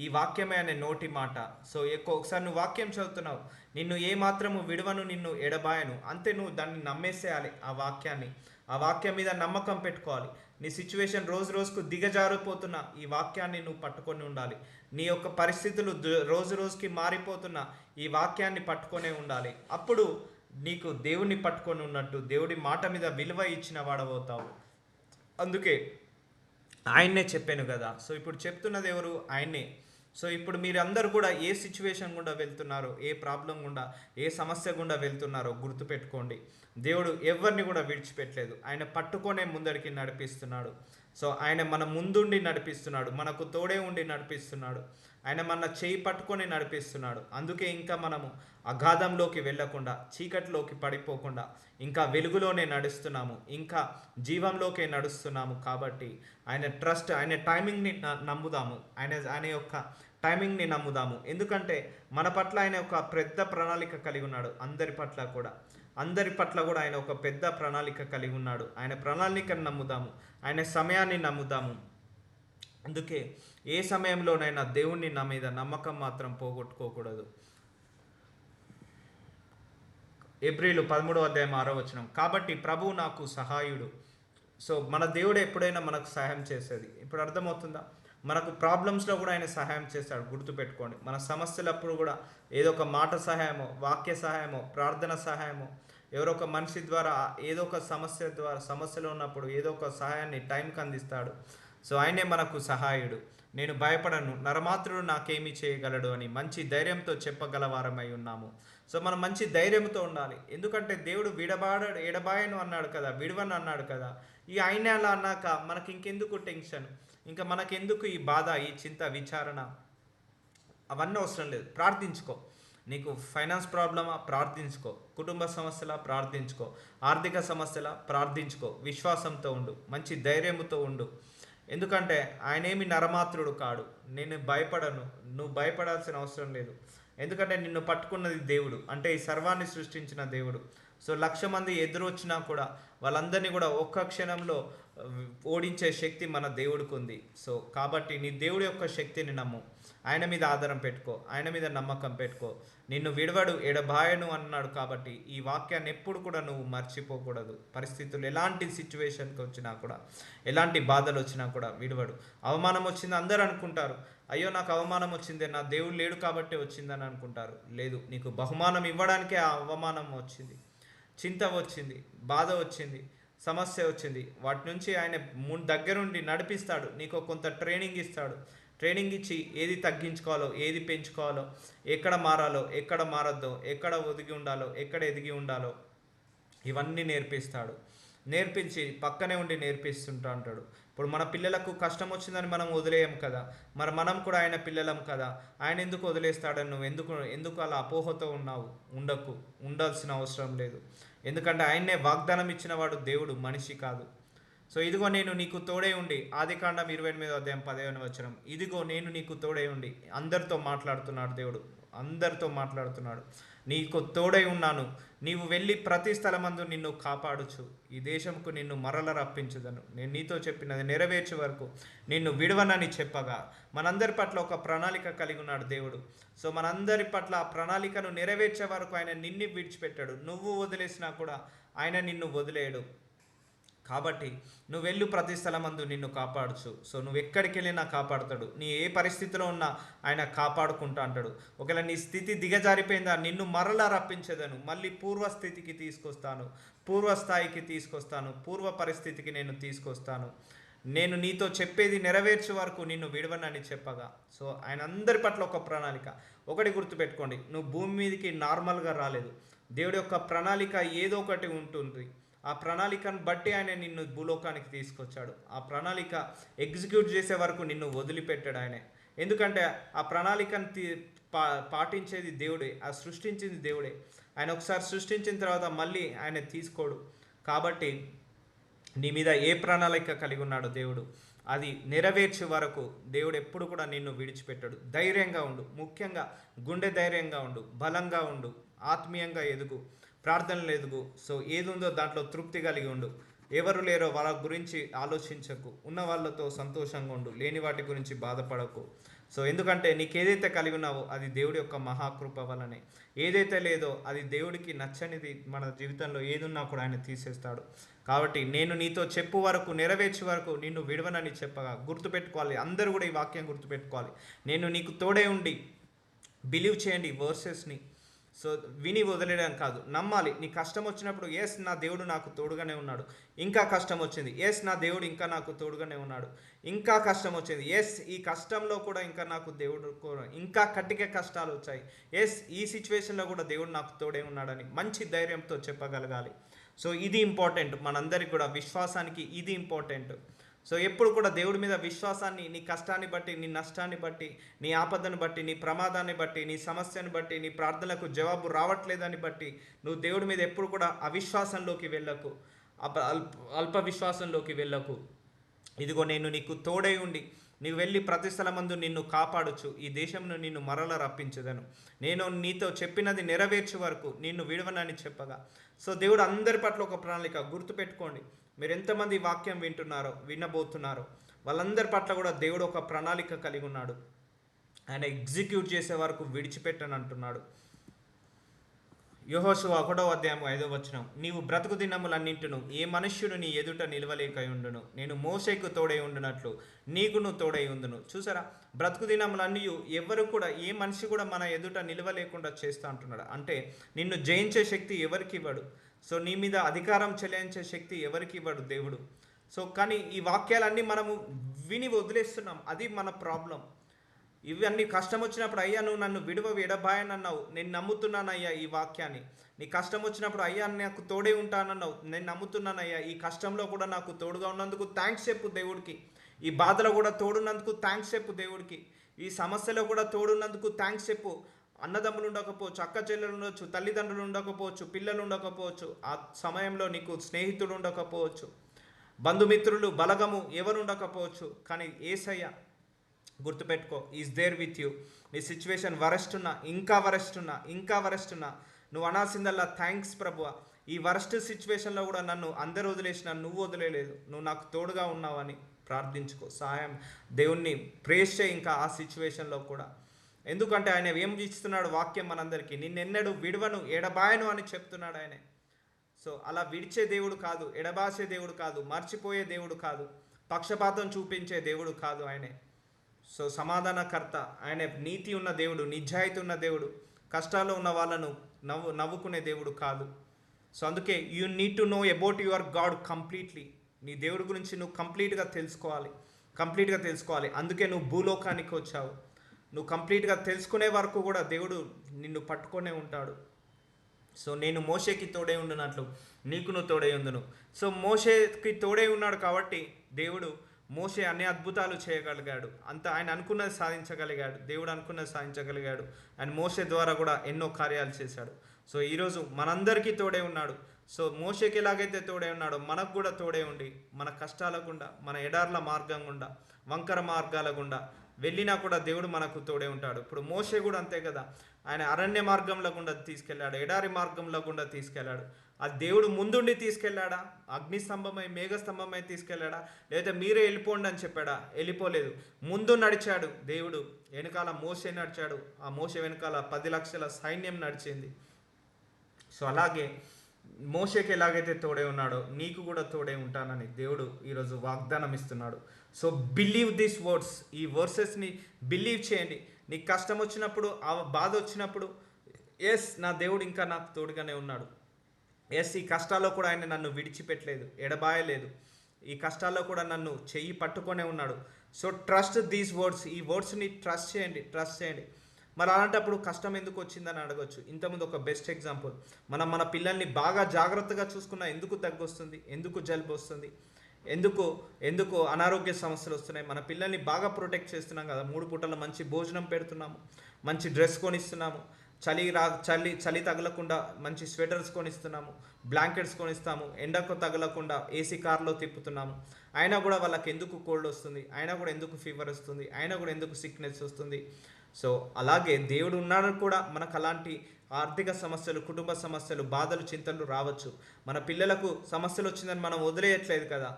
ఈ వాక్యమే అనే నోటి మాట. సో ఒకసారి నువ్వు వాక్యం చదువుతున్నావు, నిన్ను ఏ మాత్రము విడవను, నిన్ను ఎడబాయను, అంతే. నువ్వు దాన్ని నమ్మేసేయాలి, ఆ వాక్యాన్ని. ఆ వాక్యం మీద నమ్మకం పెట్టుకోవాలి. నీ సిచ్యువేషన్ రోజు రోజుకు దిగజారిపోతున్న ఈ వాక్యాన్ని నువ్వు పట్టుకొని ఉండాలి. నీ యొక్క పరిస్థితులు రోజు రోజుకి మారిపోతున్న ఈ వాక్యాన్ని పట్టుకొనే ఉండాలి. అప్పుడు నీకు దేవుణ్ణి పట్టుకొని ఉన్నట్టు, దేవుడి మాట మీద విలువ ఇచ్చిన వాడవుతావు. అందుకే ఆయన్నే చెప్పాను కదా. సో ఇప్పుడు చెప్తున్నది ఎవరు? ఆయన్నే. సో ఇప్పుడు మీరందరూ కూడా ఏ సిచ్యువేషన్ గుండా వెళ్తున్నారో, ఏ ప్రాబ్లం గుండా, ఏ సమస్య గుండా వెళ్తున్నారో గుర్తుపెట్టుకోండి, దేవుడు ఎవరిని కూడా విడిచిపెట్టలేదు. ఆయన పట్టుకొనే ముందరికి నడిపిస్తున్నాడు. సో ఆయన మన ముందుండి నడిపిస్తున్నాడు, మనకు తోడే ఉండి నడిపిస్తున్నాడు. ఆయన మన చేయి పట్టుకొని నడిపిస్తున్నాడు. అందుకే ఇంకా మనము అగాధంలోకి వెళ్ళకుండా, చీకటిలోకి పడిపోకుండా ఇంకా వెలుగులోనే నడుస్తున్నాము, ఇంకా జీవంలోకే నడుస్తున్నాము. కాబట్టి ఆయన ట్రస్ట్, ఆయన టైమింగ్ని నమ్ముదాము. ఆయన యొక్క టైమింగ్ని నమ్ముదాము. ఎందుకంటే మన పట్ల ఆయన ఒక పెద్ద ప్రణాళిక కలిగి ఉన్నాడు. అందరి పట్ల కూడా ఆయన ఒక పెద్ద ప్రణాళిక కలిగి ఉన్నాడు. ఆయన ప్రణాళికను నమ్ముదాము, ఆయన సమయాన్ని నమ్ముదాము. అందుకే ఏ సమయంలోనైనా దేవుణ్ణి నా మీద నమ్మకం మాత్రం పోగొట్టుకోకూడదు. హెబ్రీలు 13వ అధ్యాయం 6వ వచనం, కాబట్టి ప్రభువు నాకు సహాయుడు. సో మన దేవుడు ఎప్పుడైనా మనకు సహాయం చేసేది. ఇప్పుడు అర్థమవుతుందా? మనకు ప్రాబ్లమ్స్లో కూడా ఆయన సహాయం చేస్తాడు. గుర్తుపెట్టుకోండి, మన సమస్యలప్పుడు కూడా ఏదో ఒక మాట సహాయమో, వాక్య సహాయమో, ప్రార్థన సహాయమో, ఎవరో ఒక మనిషి ద్వారా ఏదో ఒక సమస్యలో ఉన్నప్పుడు ఏదో ఒక సహాయాన్ని టైంకి అందిస్తాడు. సో ఆయనే మనకు సహాయుడు. నేను భయపడను, నరమాత్రుడు నాకేమీ చేయగలడు అని మంచి ధైర్యంతో చెప్పగలవారమై ఉన్నాము. సో మనం మంచి ధైర్యంతో ఉండాలి. ఎందుకంటే దేవుడు ఎడబాయను అన్నాడు కదా, విడవను అన్నాడు కదా. ఈ ఆయన అలా అన్నాక మనకి ఇంకెందుకు టెన్షన్, ఇంకా మనకెందుకు ఈ బాధ, ఈ చింత, విచారణ? అవన్నీ అవసరం లేదు. ప్రార్థించుకో. నీకు ఫైనాన్స్ ప్రాబ్లమా? ప్రార్థించుకో. కుటుంబ సమస్యలా? ప్రార్థించుకో. ఆర్థిక సమస్యలా? ప్రార్థించుకో. విశ్వాసంతో ఉండు, మంచి ధైర్యంతో ఉండు. ఎందుకంటే ఆయన ఏమి నరమాత్రుడు కాడు. నేను భయపడను, నువ్వు భయపడాల్సిన అవసరం లేదు. ఎందుకంటే నిన్ను పట్టుకున్నది దేవుడు, అంటే ఈ సర్వాన్ని సృష్టించిన దేవుడు. సో 1,00,000 మంది ఎదురు వచ్చినా కూడా వాళ్ళందరినీ కూడా ఒక్క క్షణంలో ఓడించే శక్తి మన దేవుడికి ఉంది. సో కాబట్టి నీ దేవుడి యొక్క శక్తిని నమ్ము, ఆయన మీద ఆధారం పెట్టుకో, ఆయన మీద నమ్మకం పెట్టుకో. నిన్ను విడవడు, ఎడబాయను అన్నాడు. కాబట్టి ఈ వాక్యాన్ని ఎప్పుడు కూడా నువ్వు మర్చిపోకూడదు. పరిస్థితులు ఎలాంటి సిచ్యువేషన్కి వచ్చినా కూడా, ఎలాంటి బాధలు వచ్చినా కూడా విడవడు. అవమానం వచ్చింది అందరూ అనుకుంటారు, అయ్యో నాకు అవమానం వచ్చిందే, నా దేవుడు లేడు కాబట్టి వచ్చిందని అనుకుంటారు. లేదు, నీకు బహుమానం ఇవ్వడానికే ఆ అవమానం వచ్చింది, చింత వచ్చింది, బాధ వచ్చింది. సమస్య వచ్చింది, వాటి నుంచి ఆయన దగ్గరుండి నడిపిస్తాడు. నీకు కొంత ట్రైనింగ్ ఇస్తాడు. ట్రైనింగ్ ఇచ్చి ఏది తగ్గించుకోవాలో, ఏది పెంచుకోవాలో, ఎక్కడ మారాలో, ఎక్కడ మారద్దో, ఎక్కడ ఒదిగి ఉండాలో, ఎక్కడ ఎదిగి ఉండాలో ఇవన్నీ నేర్పిస్తాడు. నేర్పించి పక్కనే ఉండి నేర్పిస్తుంటా అంటాడు. ఇప్పుడు మన పిల్లలకు కష్టం వచ్చిందని మనం వదిలేయం కదా, మరి మనం కూడా ఆయన పిల్లలం కదా. ఆయన ఎందుకు వదిలేస్తాడని నువ్వు ఎందుకు అలా అపోహతో ఉన్నావు? ఉండాల్సిన అవసరం లేదు. ఎందుకంటే ఆయన్నే వాగ్దానం ఇచ్చిన వాడు దేవుడు, మనిషి కాదు. సో ఇదిగో నేను నీకు తోడై ఉండి, ఆదికాండం 28:15 ఇదిగో నేను నీకు తోడై ఉండి, అందరితో మాట్లాడుతున్నాడు దేవుడు, అందరితో మాట్లాడుతున్నాడు. నీకు తోడై ఉన్నాను, నీవు వెళ్ళి ప్రతి స్థలమందు నిన్ను కాపాడుచు ఈ దేశంకు నిన్ను మరల రప్పించుదను, నేను నీతో చెప్పినది నెరవేర్చే వరకు నిన్ను విడవనని చెప్పగా. మనందరి పట్ల ఒక ప్రణాళిక కలిగి ఉన్నాడు దేవుడు. సో మనందరి పట్ల ఆ ప్రణాళికను నెరవేర్చే వరకు ఆయన నిన్ను విడిచిపెట్టాడు. నువ్వు వదిలేసినా కూడా ఆయన నిన్ను వదిలేయడు. కాబట్టి నువ్వు వెళ్ళు ప్రతి స్థలమందు నిన్ను కాపాడుచు. సో నువ్వు ఎక్కడికి వెళ్ళినా కాపాడుతాడు. నీ ఏ పరిస్థితిలో ఉన్నా ఆయన కాపాడుకుంటా అంటాడు. ఒకవేళ నీ స్థితి దిగజారిపోయిందా, నిన్ను మరలా రప్పించేదను, మళ్ళీ పూర్వస్థితికి తీసుకొస్తాను, పూర్వస్థాయికి తీసుకొస్తాను, పూర్వ పరిస్థితికి నేను తీసుకొస్తాను. నేను నీతో చెప్పేది నెరవేర్చే వరకు నిన్ను విడవనని చెప్పగా. సో ఆయన అందరి పట్ల ఒక ప్రణాళిక. ఒకటి గుర్తుపెట్టుకోండి, నువ్వు భూమి మీదకి నార్మల్గా రాలేదు. దేవుడి యొక్క ప్రణాళిక ఏదో ఒకటి ఉంటుంది. ఆ ప్రణాళికను బట్టి ఆయన నిన్ను భూలోకానికి తీసుకొచ్చాడు. ఆ ప్రణాళిక ఎగ్జిక్యూట్ చేసే వరకు నిన్ను వదిలిపెట్టాడు ఆయనే. ఎందుకంటే ఆ ప్రణాళికను పాటించేది దేవుడే, ఆ సృష్టించింది దేవుడే. ఆయన ఒకసారి సృష్టించిన తర్వాత మళ్ళీ ఆయన తీసుకోడు. కాబట్టి నీ మీద ఏ ప్రణాళిక కలిగి ఉన్నాడు దేవుడు, అది నెరవేర్చే వరకు దేవుడు ఎప్పుడు కూడా నిన్ను విడిచిపెట్టాడు. ధైర్యంగా ఉండు, ముఖ్యంగా గుండె ధైర్యంగా ఉండు, బలంగా ఉండు, ఆత్మీయంగా ఎదుగు, ప్రార్థనలు ఎదుగు. సో ఏది ఉందో దాంట్లో తృప్తి కలిగి ఉండు. ఎవరు లేరో వాళ్ళ గురించి ఆలోచించకు, ఉన్న వాళ్ళతో సంతోషంగా ఉండు, లేని వాటి గురించి బాధపడకు. సో ఎందుకంటే నీకు ఏదైతే కలిగి ఉన్నావో అది దేవుడి యొక్క మహాకృప వలనే. ఏదైతే లేదో అది దేవుడికి నచ్చనిది మన జీవితంలో ఏదున్నా కూడా ఆయన తీసేస్తాడు. కాబట్టి నేను నీతో చెప్పు వరకు, నెరవేర్చే వరకు నిన్ను విడవనని చెప్పగా. గుర్తుపెట్టుకోవాలి, అందరూ కూడా ఈ వాక్యం గుర్తుపెట్టుకోవాలి. నేను నీకు తోడే ఉండి, బిలీవ్ చేయండి వర్సెస్ని. సో విని వదిలేయడం కాదు, నమ్మాలి. నీ కష్టం వచ్చినప్పుడు ఎస్ నా దేవుడు నాకు తోడుగానే ఉన్నాడు. ఇంకా కష్టం వచ్చింది, ఎస్ నా దేవుడు ఇంకా నాకు తోడుగానే ఉన్నాడు. ఇంకా కష్టం వచ్చింది, ఎస్ ఈ కష్టంలో కూడా ఇంకా నాకు దేవుడు ఇంకా కట్టిక కష్టాలు వచ్చాయి, ఎస్ ఈ సిచ్యువేషన్లో కూడా దేవుడు నాకు తోడే ఉన్నాడని మంచి ధైర్యంతో చెప్పగలగాలి. సో ఇది ఇంపార్టెంట్ మనందరికి కూడా, విశ్వాసానికి ఇది ఇంపార్టెంట్. సో ఎప్పుడు కూడా దేవుడి మీద విశ్వాసాన్ని, నీ కష్టాన్ని బట్టి, నీ నష్టాన్ని బట్టి, నీ ఆపదను బట్టి, నీ ప్రమాదాన్ని బట్టి, నీ సమస్యను బట్టి, నీ ప్రార్థనలకు జవాబు రావట్లేదని బట్టి నువ్వు దేవుడి మీద ఎప్పుడు కూడా అవిశ్వాసంలోకి వెళ్ళకు, అల్ప విశ్వాసంలోకి వెళ్ళకు. ఇదిగో నేను నీకు తోడై ఉండి, నీవు వెళ్ళి ప్రతి స్థలమందు నిన్ను కాపాడుచు ఈ దేశంను నిన్ను మరల రప్పించదను, నేను నీతో చెప్పినది నెరవేర్చే వరకు నిన్ను విడవనని చెప్పగా. సో దేవుడు అందరి పట్ల ఒక ప్రణాళిక. గుర్తుపెట్టుకోండి, మీరు ఎంతమంది వాక్యం వినబోతున్నారో వాళ్ళందరి పట్ల కూడా దేవుడు ఒక ప్రణాళిక కలిగి ఉన్నాడు. ఆయన ఎగ్జిక్యూట్ చేసే వరకు విడిచిపెట్టని అంటున్నాడు. యెహోషువ 1:5 నీవు బ్రతుకు దినములన్నింటిను ఏ మనుష్యుడు నీ ఎదుట నిలవలేకయుండును, నేను మోషేకు తోడై ఉండునట్లు నీకును తోడై ఉండును. చూసారా, బ్రతుకు దినములన్నీ ఎవరు కూడా, ఏ మనిషి కూడా మన ఎదుట నిలవలేకుండా చేస్తా అంటున్నాడు. అంటే నిన్ను జయించే శక్తి ఎవరికి ఇవ్వడు. సో నీ మీద అధికారం చెలాయించే శక్తి ఎవరికి ఇవ్వడు దేవుడు. సో కానీ ఈ వాక్యాలన్నీ మనము విని వదిలేస్తున్నాం, అది మన ప్రాబ్లం. ఇవన్నీ కష్టం వచ్చినప్పుడు, అయ్యా నువ్వు నన్ను ఎడబాయనన్నావు, నేను నమ్ముతున్నానయ్యా ఈ వాక్యాన్ని. నీ కష్టం వచ్చినప్పుడు, అయ్యా నాకు తోడే ఉంటానన్నావు, నేను నమ్ముతున్నానయ్యా. ఈ కష్టంలో కూడా నాకు తోడుగా ఉన్నందుకు థ్యాంక్స్ చెప్పు దేవుడికి. ఈ బాధలో కూడా తోడున్నందుకు థ్యాంక్స్ చెప్పు దేవుడికి. ఈ సమస్యలో కూడా తోడున్నందుకు థ్యాంక్స్ చెప్పు. అన్నదమ్ములు ఉండకపోవచ్చు, అక్క చెల్లెలు ఉండవచ్చు, తల్లిదండ్రులు ఉండకపోవచ్చు, పిల్లలు ఉండకపోవచ్చు, ఆ సమయంలో నీకు స్నేహితుడు ఉండకపోవచ్చు, బంధుమిత్రులు బలగము ఎవరు ఉండకపోవచ్చు, కానీ యేసయ్య గుర్తుపెట్టుకో, ఈజ్ దేర్ విత్ యూ. నీ సిచ్యువేషన్ వరస్ట్ ఉన్నా, ఇంకా వరస్ట్ ఉన్నా నువ్వు అనాల్సిందల్లా థ్యాంక్స్ ప్రభువా, ఈ వరస్ట్ సిచ్యువేషన్లో కూడా నన్ను అందరు వదిలేసినా నువ్వు వదిలేలేదు, నువ్వు నాకు తోడుగా ఉన్నావని ప్రార్థించుకో. సహాయం దేవుణ్ణి ప్రేస్ చేయి ఇంకా ఆ సిచ్యువేషన్లో కూడా. ఎందుకంటే ఆయన ఏం ఇస్తున్నాడు వాక్యం మనందరికీ, నిన్నెన్నడూ విడవను ఎడబాయను అని చెప్తున్నాడు ఆయన. సో అలా విడిచే దేవుడు కాదు, ఎడబాసే దేవుడు కాదు, మర్చిపోయే దేవుడు కాదు, పక్షపాతం చూపించే దేవుడు కాదు ఆయనే. సో సమాధానకర్త ఆయన, నీతి ఉన్న దేవుడు, నిజాయితీ ఉన్న దేవుడు, కష్టాల్లో ఉన్న వాళ్ళను నవ్వుకునే దేవుడు కాదు. సో అందుకే you need to know about your God completely. నీ దేవుడి గురించి నువ్వు కంప్లీట్గా తెలుసుకోవాలి. అందుకే నువ్వు భూలోకానికి వచ్చావు. నువ్వు కంప్లీట్గా తెలుసుకునే వరకు కూడా దేవుడు నిన్ను పట్టుకొనే ఉంటాడు. సో నేను మోషేకి తోడై ఉండునట్లు నీకును తోడై ఉందును. సో మోషేకి తోడై ఉన్నాడు కాబట్టి దేవుడు మోషే అన్ని అద్భుతాలు చేయగలిగాడు. అంత ఆయన అనుకున్నది సాధించగలిగాడు. దేవుడు అనుకున్నది సాధించగలిగాడు. ఆయన మోషే ద్వారా కూడా ఎన్నో కార్యాలు చేశాడు. సో ఈరోజు మనందరికీ తోడే ఉన్నాడు. సో మోషేకి ఎలాగైతే తోడే ఉన్నాడో మనకు కూడా తోడే ఉండి మన కష్టాల గుండా, మన ఎడార్ల మార్గం గుండా, వంకర మార్గాల గుండా వెళ్ళినా కూడా దేవుడు మనకు తోడే ఉంటాడు. ఇప్పుడు మోషే కూడా అంతే కదా. ఆయన అరణ్య మార్గంలో గుండా తీసుకెళ్ళాడు, ఎడారి మార్గంలో గుండా తీసుకెళ్ళాడు. ఆ దేవుడు ముందుండి తీసుకెళ్ళాడా? అగ్నిస్తంభమై మేఘస్తంభమై తీసుకెళ్ళాడా? లేదా మీరే వెళ్ళిపోండి అని చెప్పాడా? వెళ్ళిపోలేదు. ముందు నడిచాడు దేవుడు, వెనకాల మోషే నడిచాడు. ఆ మోషే వెనకాల 10 లక్షల సైన్యం నడిచింది. సో అలాగే మోషేకి ఎలాగైతే తోడే ఉన్నాడో నీకు కూడా తోడే ఉంటానని దేవుడు ఈరోజు వాగ్దానం ఇస్తున్నాడు. So believe this words. ఈ వర్సెస్ని బిలీవ్ చేయండి. నీకు కష్టం వచ్చినప్పుడు, ఆ బాధ వచ్చినప్పుడు, ఎస్ నా దేవుడు ఇంకా నాకు తోడుగానే ఉన్నాడు. ఎస్ ఈ కష్టాల్లో కూడా ఆయన నన్ను విడిచిపెట్టలేదు, ఎడబాయలేదు. ఈ కష్టాల్లో కూడా నన్ను చెయ్యి పట్టుకొనే ఉన్నాడు. So trust these words. ఈ వర్డ్స్ని ట్రస్ట్ చేయండి. మరి అలాంటప్పుడు కష్టం ఎందుకు వచ్చిందని అడగొచ్చు. ఇంతకుముందు ఒక బెస్ట్ ఎగ్జాంపుల్, మన పిల్లల్ని బాగా జాగ్రత్తగా చూసుకున్నా ఎందుకు దగ్గు వస్తుంది, ఎందుకు జలుబు వస్తుంది, ఎందుకు అనారోగ్య సమస్యలు వస్తున్నాయి? మన పిల్లల్ని బాగా ప్రొటెక్ట్ చేస్తున్నాం కదా. 3 పూటల మంచి భోజనం పెడుతున్నాము, మంచి డ్రెస్ కొనిస్తున్నాము, చలి తగలకుండా మంచి స్వెటర్స్ కొనిస్తున్నాము, బ్లాంకెట్స్ కొనిస్తాము, ఎండకు తగలకుండా ఏసీ కార్లో తిప్పుతున్నాము. అయినా కూడా వాళ్ళకి ఎందుకు కోల్డ్ వస్తుంది, అయినా కూడా ఎందుకు ఫీవర్ వస్తుంది, అయినా కూడా ఎందుకు సిక్నెస్ వస్తుంది? సో అలాగే దేవుడు ఉన్నాడు కూడా మనకు అలాంటి ఆర్థిక సమస్యలు, కుటుంబ సమస్యలు, బాధలు, చింతలు రావచ్చు. మన పిల్లలకు సమస్యలు వచ్చిందని మనం వదిలేయట్లేదు కదా.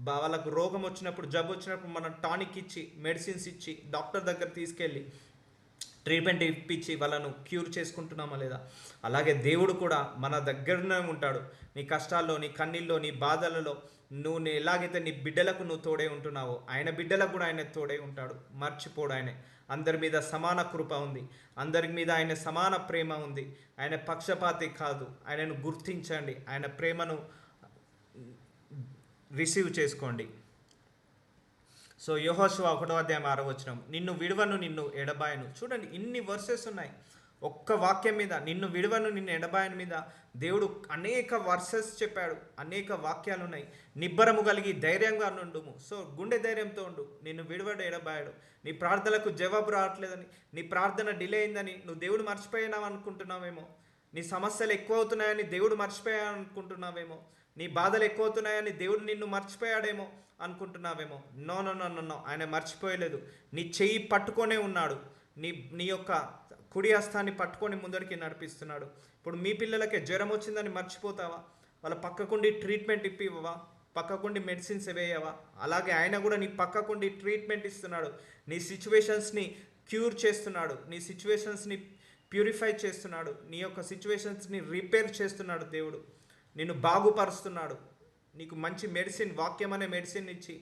వాళ్ళకు రోగం వచ్చినప్పుడు, జబ్బు వచ్చినప్పుడు మనం టానిక్ ఇచ్చి, మెడిసిన్స్ ఇచ్చి, డాక్టర్ దగ్గర తీసుకెళ్ళి ట్రీట్మెంట్ ఇప్పించి వాళ్ళను క్యూర్ చేసుకుంటున్నామా లేదా? అలాగే దేవుడు కూడా మన దగ్గరనే ఉంటాడు. నీ కష్టాల్లో, నీ కన్నీల్లో, నీ బాధలలో నువ్వు ఎలాగైతే నీ బిడ్డలకు నువ్వు తోడే ఉంటున్నావో ఆయన బిడ్డలకు కూడా ఆయన తోడే ఉంటాడు. మర్చిపోడు. ఆయన అందరి మీద సమాన కృప ఉంది, అందరి మీద ఆయన సమాన ప్రేమ ఉంది. ఆయన పక్షపాతి కాదు. ఆయనను గుర్తించండి, ఆయన ప్రేమను రిసీవ్ చేసుకోండి. సో యెహోషువ 1:6 నిన్ను విడువను, నిన్ను ఎడబాయను. చూడండి ఇన్ని వర్సెస్ ఉన్నాయి ఒక్క వాక్యం మీద. నిన్ను విడువను, నిన్ను ఎడబాయను మీద దేవుడు అనేక వర్సెస్ చెప్పాడు, అనేక వాక్యాలు ఉన్నాయి. నిబ్బరము కలిగి ధైర్యంగా నుండుము. సో గుండె ధైర్యంతో ఉండు. నిన్ను విడువడు, ఎడబాయడు. నీ ప్రార్థనలకు జవాబు రావట్లేదని, నీ ప్రార్థన డిలే అయిందని నువ్వు దేవుడు మర్చిపోయినావు అనుకుంటున్నావేమో. నీ సమస్యలు ఎక్కువ అవుతున్నాయని దేవుడు మర్చిపోయా అనుకుంటున్నావేమో. నీ బాధలు ఎక్కువ అవుతున్నాయని దేవుడు నిన్ను మర్చిపోయాడేమో అనుకుంటున్నావేమో. నో నో నో నో, ఆయన మర్చిపోయలేదు. నీ చెయ్యి పట్టుకొనే ఉన్నాడు. నీ యొక్క కుడి హస్తాన్ని పట్టుకొని ముందరికి నడిపిస్తున్నాడు. ఇప్పుడు మీ పిల్లలకే జ్వరం వచ్చిందని మర్చిపోతావా? వాళ్ళ పక్కకుండి ట్రీట్మెంట్ ఇప్పివా? పక్కకుండి మెడిసిన్స్ వేయవా? అలాగే ఆయన కూడా నీ పక్కకుండి ట్రీట్మెంట్ ఇస్తున్నాడు. నీ సిచ్యువేషన్స్ని క్యూర్ చేస్తున్నాడు, నీ సిచ్యువేషన్స్ని ప్యూరిఫై చేస్తున్నాడు, నీ యొక్క సిచ్యువేషన్స్ని రిపేర్ చేస్తున్నాడు. దేవుడు నిన్ను బాగుపరుస్తున్నాడు. నీకు మంచి మెడిసిన్, వాక్యం అనే మెడిసిన్ ఇచ్చి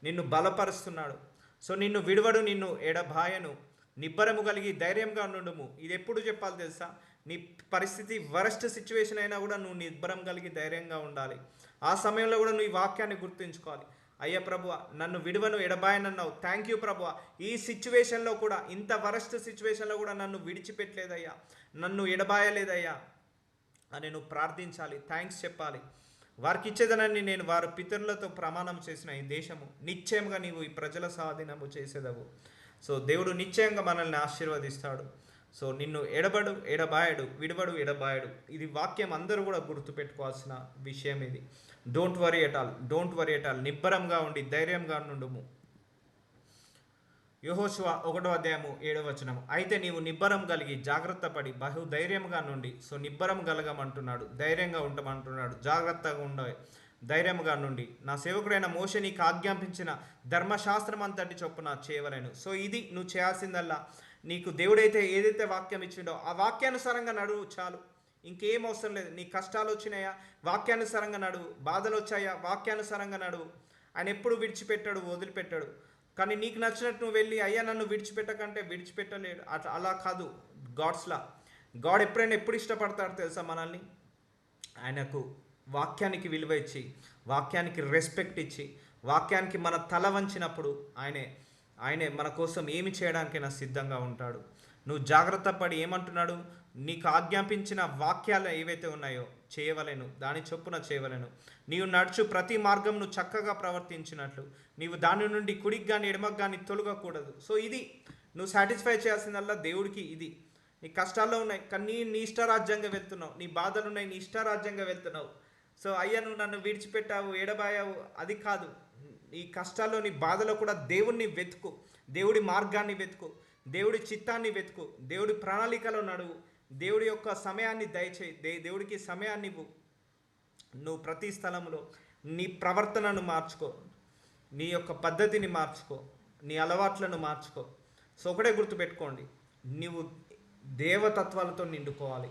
నిన్ను బలపరుస్తున్నాడు. సో నిన్ను విడవడు, నిన్ను ఎడబాయను. నిబ్బరము కలిగి ధైర్యంగా నుండుము. ఇది ఎప్పుడు చెప్పాలి తెలుసా? నీ పరిస్థితి వరస్ట్ సిచ్యువేషన్ అయినా కూడా నువ్వు నిబ్బరం కలిగి ధైర్యంగా ఉండాలి. ఆ సమయంలో కూడా నువ్వు ఈ వాక్యాన్ని గుర్తుంచుకోవాలి. అయ్యా ప్రభువా, నన్ను విడువను, ఎడబాయనన్నావు. థ్యాంక్ యూ ప్రభువా. ఈ సిచ్యువేషన్లో కూడా, ఇంత వరస్ట్ సిచ్యువేషన్లో కూడా నన్ను విడిచిపెట్టలేదయ్యా, నన్ను ఎడబాయలేదయ్యా అని నువ్వు ప్రార్థించాలి, థ్యాంక్స్ చెప్పాలి. వారికి ఇచ్చేదనని నేను వారి పితరులతో ప్రమాణం చేసిన ఈ దేశము నిశ్చయంగా నీవు ఈ ప్రజల స్వాధీనము చేసేదవు. సో దేవుడు నిశ్చయంగా మనల్ని ఆశీర్వదిస్తాడు. సో నిన్ను ఎడబాయడు, విడవడు, ఎడబాయడు. ఇది వాక్యం అందరూ కూడా గుర్తుపెట్టుకోవాల్సిన విషయం ఇది. Don't worry at all. నిబ్బరంగా ఉండి ధైర్యంగా నుండుము. యెహోషువ 1:7 అయితే నీవు నిబ్బరం కలిగి జాగ్రత్త పడి బహుధైర్యంగా నుండి. సో నిబ్బరం కలగమంటున్నాడు, ధైర్యంగా ఉండమంటున్నాడు, జాగ్రత్తగా ఉండే ధైర్యంగా నుండి. నా సేవకుడైన మోషే నీకు ఆజ్ఞాపించిన ధర్మశాస్త్రం అంతటి చొప్పున చేయవలెను. సో ఇది నువ్వు చేయాల్సిందల్లా, నీకు దేవుడైతే ఏదైతే వాక్యం ఇచ్చిండో ఆ వాక్యానుసారంగా నడువు చాలు. ఇంకేం అవసరం లేదు. నీ కష్టాలు వచ్చినాయా, వాక్యానుసారంగా నడువు. బాధలు వచ్చాయా, వాక్యానుసారంగా నడువు. ఆయన ఎప్పుడు విడిచిపెట్టాడు, వదిలిపెట్టాడు. కానీ నీకు నచ్చినట్టు నువ్వు వెళ్ళి అయ్యా నన్ను విడిచిపెట్టకంటే విడిచిపెట్టలేడు. అలా కాదు గాడ్ ఎప్పుడు ఇష్టపడతాడు తెలుసా మనల్ని? ఆయనకు వాక్యానికి విలువ ఇచ్చి, వాక్యానికి రెస్పెక్ట్ ఇచ్చి, వాక్యానికి మన తల వంచినప్పుడు ఆయనే మన కోసం ఏమి చేయడానికైనా సిద్ధంగా ఉంటాడు. నువ్వు జాగ్రత్త పడి ఏమంటున్నాడు, నీకు ఆజ్ఞాపించిన వాక్యాలు ఏవైతే ఉన్నాయో చేయవలెను, దాని చొప్పున చేయవలెను. నీవు నడుచు ప్రతి మార్గం నువ్వు చక్కగా ప్రవర్తించినట్లు నీవు దాని నుండి కుడికి కానీ ఎడమకు కానీ తొలగకూడదు. సో ఇది నువ్వు సాటిస్ఫై చేయాల్సిందల్లా దేవుడికి. ఇది నీ కష్టాల్లో ఉన్నాయి కానీ నీ ఇష్టారాజ్యంగా వెళ్తున్నావు, నీ బాధలు ఉన్నాయి నీ ఇష్టారాజ్యంగా వెళ్తున్నావు. సో అయ్యా నువ్వు నన్ను విడిచిపెట్టావు, ఎడబాయావు, అది కాదు. నీ కష్టాల్లో నీ బాధలో కూడా దేవుణ్ణి వెతుకు, దేవుడి మార్గాన్ని వెతుకు, దేవుడి చిత్తాన్ని వెతుకు, దేవుడి ప్రణాళికలో నడువు, దేవుడి యొక్క సమయాన్ని దయచేయి, దేవుడికి సమయాన్ని ఇవ్వు. నువ్వు ప్రతి స్థలంలో నీ ప్రవర్తనను మార్చుకో, నీ యొక్క పద్ధతిని మార్చుకో, నీ అలవాట్లను మార్చుకో. సో ఒకటే గుర్తుపెట్టుకోండి, నీవు దేవతత్వాలతో నిండుకోవాలి.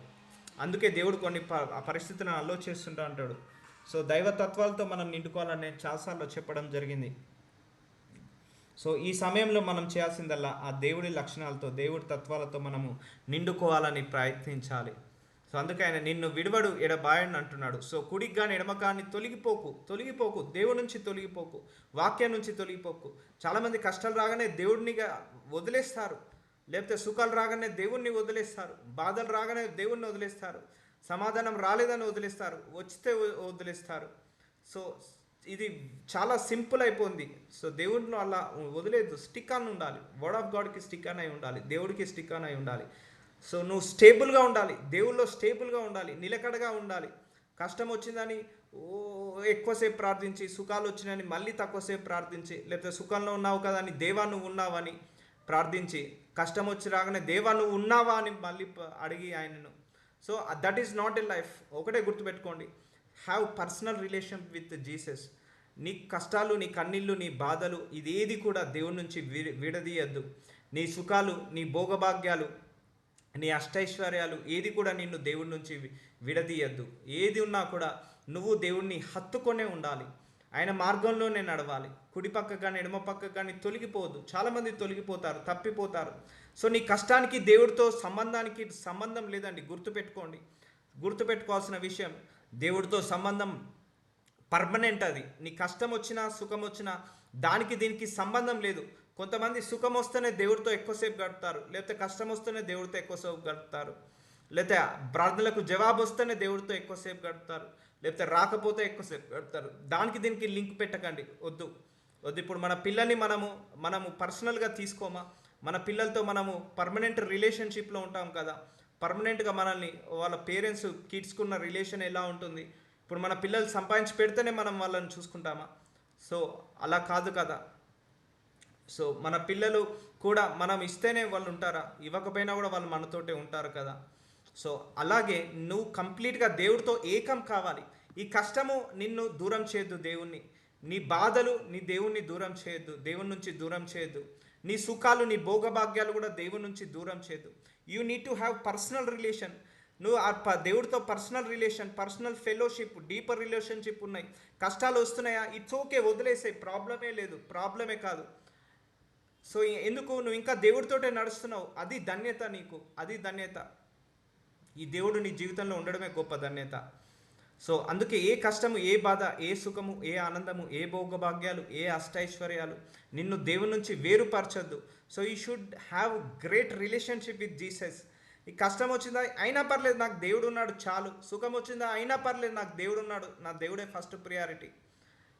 అందుకే దేవుడు కొన్ని పరిస్థితులను అలో చేస్తుంటా అంటాడు. సో దైవతత్వాలతో మనం నిండుకోవాలని నేను చాలాసార్లు చెప్పడం జరిగింది. సో ఈ సమయంలో మనం చేయాల్సిందల్లా ఆ దేవుడి లక్షణాలతో, దేవుడి తత్వాలతో మనము నిండుకోవాలని ప్రయత్నించాలి. సో అందుకే ఆయన నిన్ను విడవడు ఎడబాయని అంటున్నాడు. సో కుడికి కానీ ఎడమకు కానీ తొలగిపోకు, దేవుడి నుంచి తొలగిపోకు, వాక్యం నుంచి తొలగిపోకు. చాలామంది కష్టాలు రాగానే దేవుడినిగా వదిలేస్తారు, లేకపోతే సుఖాలు రాగానే దేవుణ్ణి వదిలేస్తారు, బాధలు రాగానే దేవుణ్ణి వదిలేస్తారు, సమాధానం రాలేదని వదిలేస్తారు, వచ్చితే వదిలేస్తారు. సో ఇది చాలా సింపుల్ అయిపోయింది. సో దేవుడిలో అలా వదిలేదు, స్టిక్ అని ఉండాలి. వర్డ్ ఆఫ్ గాడ్కి స్టిక్ అని అయి ఉండాలి, దేవుడికి స్టిక్ అని అయి ఉండాలి. సో నువ్వు స్టేబుల్గా ఉండాలి, దేవుళ్ళో స్టేబుల్గా ఉండాలి, నిలకడగా ఉండాలి. కష్టం వచ్చిందని ఎక్కువసేపు ప్రార్థించి, సుఖాలు వచ్చినాయని మళ్ళీ తక్కువసేపు ప్రార్థించి, లేకపోతే సుఖంలో ఉన్నావు కదా అని దేవా నువ్వు ఉన్నావని ప్రార్థించి, కష్టం వచ్చి రాగానే దేవా నువ్వు ఉన్నావా అని మళ్ళీ అడిగి ఆయనను. So that is not a life. ఒకటే గుర్తుపెట్టుకోండి, have personal relation with Jesus. నీ కష్టాలు, నీ కన్నీళ్ళు, నీ బాధలు ఇదేది కూడా దేవుడి నుంచి విడదీయద్దు. నీ సుఖాలు, నీ భోగభాగ్యాలు, నీ అష్టైశ్వర్యాలు ఏది కూడా నిన్ను దేవుడి నుంచి విడదీయద్దు. ఏది ఉన్నా కూడా నువ్వు దేవుణ్ణి హత్తుకొనే ఉండాలి, ఆయన మార్గంలోనే నడవాలి. కుడి పక్క కానీ ఎడమ పక్క కానీ తొలగిపోవద్దు. చాలామంది తొలగిపోతారు, తప్పిపోతారు. సో నీ కష్టానికి దేవుడితో సంబంధం లేదండి. గుర్తుపెట్టుకోవాల్సిన విషయం, దేవుడితో సంబంధం పర్మనెంట్. అది నీ కష్టం వచ్చినా సుఖం వచ్చినా దానికి దీనికి సంబంధం లేదు. కొంతమంది సుఖం వస్తేనే దేవుడితో ఎక్కువసేపు గడుపుతారు, లేకపోతే కష్టం వస్తేనే దేవుడితో ఎక్కువసేపు గడుపుతారు, లేకపోతే ప్రార్థనలకు జవాబు వస్తేనే దేవుడితో ఎక్కువసేపు గడుపుతారు, లేకపోతే రాకపోతే ఎక్కువసేపు గడుపుతారు. దానికి దీనికి లింక్ పెట్టకండి, వద్దు. ఇప్పుడు మన పిల్లల్ని మనము పర్సనల్గా తీసుకోమా? మన పిల్లలతో మనము పర్మనెంట్ రిలేషన్షిప్లో ఉంటాం కదా. పర్మనెంట్గా మనల్ని వాళ్ళ పేరెంట్స్ కిడ్స్కున్న రిలేషన్ ఎలా ఉంటుంది? ఇప్పుడు మన పిల్లలు సంపాదించి పెడితేనే మనం వాళ్ళని చూసుకుంటామా? సో అలా కాదు కదా. సో మన పిల్లలు కూడా మనం ఇస్తేనే వాళ్ళు ఉంటారా? ఇవ్వకపోయినా కూడా వాళ్ళు మనతోటే ఉంటారు కదా. సో అలాగే నువ్వు కంప్లీట్గా దేవుడితో ఏకం కావాలి. ఈ కష్టము నిన్ను దూరం చేయొద్దు దేవుణ్ణి, నీ బాధలు నీ దేవుణ్ణి దూరం చేయొద్దు, దేవుని నుంచి దూరం చేయొద్దు. నీ సుఖాలు, నీ భోగభాగ్యాలు కూడా దేవుని నుంచి దూరం చేయొద్దు. You need to have personal relation. నువ్వు దేవుడితో personal relation, personal fellowship, deeper relationship ఉన్నాయి. కష్టాలు వస్తున్నాయా? ఇట్స్ ఓకే, వదిలేసే, ప్రాబ్లమే లేదు, ప్రాబ్లమే కాదు. సో ఎందుకు నువ్వు ఇంకా దేవుడితోటే నడుస్తున్నావు? అది ధన్యత, నీకు అది ధన్యత. ఈ దేవుడు నీ జీవితంలో ఉండడమే గొప్ప ధన్యత. సో అందుకే ఏ కష్టము, ఏ బాధ, ఏ సుఖము, ఏ ఆనందము, ఏ భోగభాగ్యాలు, ఏ అష్టైశ్వర్యాలు నిన్ను దేవుని నుంచి వేరుపరచద్దు. So you should have great relationship with Jesus. ఈ కష్టం వచ్చిందా? అయినా పర్లేదు, నాకు దేవుడు ఉన్నాడు చాలు. సుఖం వచ్చిందా? అయినా పర్లేదు, నాకు దేవుడు ఉన్నాడు, నా దేవుడే ఫస్ట్ ప్రియారిటీ.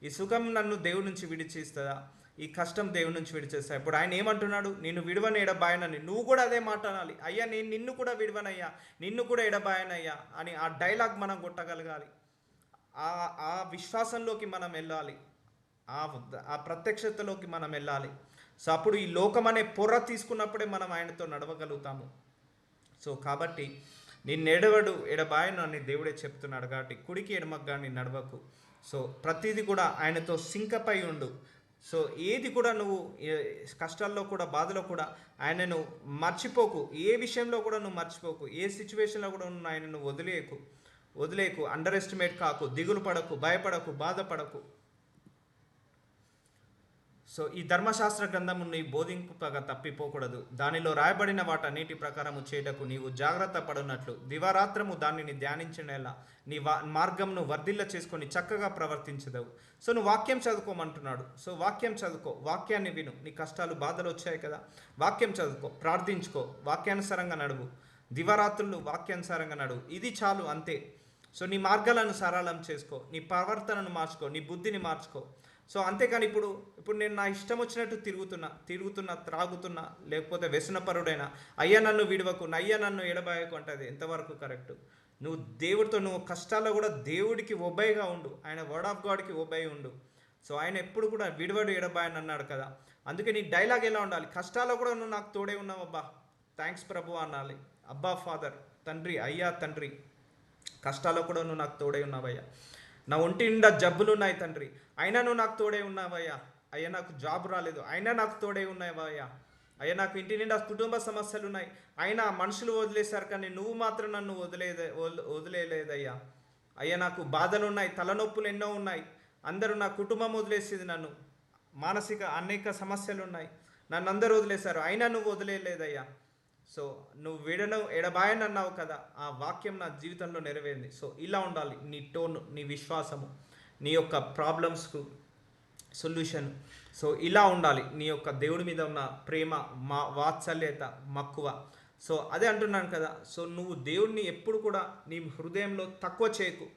ఈ సుఖం నన్ను దేవుడి నుంచి విడిచిస్తుందా? ఈ కష్టం దేవుడి నుంచి విడిచేస్తా. ఇప్పుడు ఆయన ఏమంటున్నాడు? నిన్ను విడవని ఎడబాయనని. నువ్వు కూడా అదే మాట అనాలి, అయ్యా నేను నిన్ను కూడా విడవనయ్యా, నిన్ను కూడా ఎడబాయనయ్యా అని ఆ డైలాగ్ మనం కొట్టగలగాలి. ఆ విశ్వాసంలోకి మనం వెళ్ళాలి, ఆ ప్రత్యక్షతలోకి మనం వెళ్ళాలి. సో అప్పుడు ఈ లోకం అనే పొర తీసుకున్నప్పుడే మనం ఆయనతో నడవగలుగుతాము. సో కాబట్టి నిన్ను ఎడబాయను అని దేవుడే చెప్తున్నాడు. కాబట్టి కుడికి ఎడమకు కానీ నడవకు. సో ప్రతిదీ కూడా ఆయనతో సింకపై ఉండు. సో ఏది కూడా నువ్వు కష్టాల్లో కూడా, బాధలో కూడా ఆయనను మర్చిపోకు. ఏ విషయంలో కూడా నువ్వు మర్చిపోకు. ఏ సిచ్యువేషన్లో కూడా నువ్వు ఆయనను వదిలేకు, అండర్ ఎస్టిమేట్ కాకు, దిగులు పడకు, భయపడకు, బాధపడకు. సో ఈ ధర్మశాస్త్ర గ్రంథము నీ బోధింపగా తప్పిపోకూడదు, దానిలో రాయబడిన వాటన్నిటి ప్రకారము చేయటకు నీవు జాగ్రత్త పడినట్లు దివారాత్రము దానిని ధ్యానించినలా నీ మార్గంను వర్ధిల్ల చేసుకొని చక్కగా ప్రవర్తించదవు. సో నువ్వు వాక్యం చదువుకోమంటున్నాడు. సో వాక్యం చదువుకో, వాక్యాన్ని విను. నీ కష్టాలు బాధలు వచ్చాయి కదా, వాక్యం చదువుకో, ప్రార్థించుకో, వాక్యానుసారంగా నడువు, దివారాత్రులు వాక్యానుసారంగా నడువు. ఇది చాలు, అంతే. సో నీ మార్గాలను సరళం చేసుకో, నీ ప్రవర్తనను మార్చుకో, నీ బుద్ధిని మార్చుకో. సో అంతేకాని ఇప్పుడు నేను నా ఇష్టం వచ్చినట్టు తిరుగుతున్నా త్రాగుతున్నా, లేకపోతే వ్యసనపరుడైనా అయ్యా నన్ను విడవకు, అయ్యా నన్ను ఎడబాయకు అంటే అది ఎంతవరకు కరెక్ట్? నువ్వు దేవుడితో, నువ్వు కష్టాల్లో కూడా దేవుడికి ఒబైగా ఉండు, ఆయన వర్డ్ ఆఫ్ గాడ్కి ఒబై ఉండు. సో ఆయన ఎప్పుడు కూడా విడవడు ఎడబాయని అన్నాడు కదా. అందుకే నీ డైలాగ్ ఎలా ఉండాలి? కష్టాల్లో కూడా నువ్వు నాకు తోడే ఉన్నావు అబ్బా, థ్యాంక్స్ ప్రభు అనాలి. అబ్బా ఫాదర్, తండ్రి, అయ్యా తండ్రి, కష్టాల్లో కూడా నువ్వు నాకు తోడే ఉన్నావయ్యా. నా ఒంటి నిండా జబ్బులు ఉన్నాయి తండ్రి, అయినా నువ్వు నాకు తోడే ఉన్నావయ్యా. అయ్యా నాకు జాబ్ రాలేదు, అయినా నాకు తోడే ఉన్నావయ్యా. అయ్యా నాకు ఇంటి నిండా కుటుంబ సమస్యలు ఉన్నాయి, అయినా మనుషులు వదిలేశారు కానీ నువ్వు మాత్రం నన్ను వదిలేయలేదయ్యా. అయ్యా నాకు బాధలు ఉన్నాయి, తలనొప్పులు ఎన్నో ఉన్నాయి, అందరూ నా కుటుంబం వదిలేసేది నన్ను, మానసిక అనేక సమస్యలు ఉన్నాయి, నన్ను అందరూ వదిలేశారు, అయినా నువ్వు వదిలేయలేదయ్యా. సో నువ్వు విడను ఎడబాయని అన్నావు కదా, ఆ వాక్యం నా జీవితంలో నెరవేరింది. సో ఇలా ఉండాలి నీ టోన్, నీ విశ్వాసము, నీ యొక్క ప్రాబ్లమ్స్కు సొల్యూషన్. సో ఇలా ఉండాలి నీ యొక్క దేవుడి మీద ఉన్న ప్రేమ, వాత్సల్యత, మక్కువ. సో అదే అంటున్నాను కదా. సో నువ్వు దేవుడిని ఎప్పుడు కూడా నీ హృదయంలో తక్కువ చేయకు.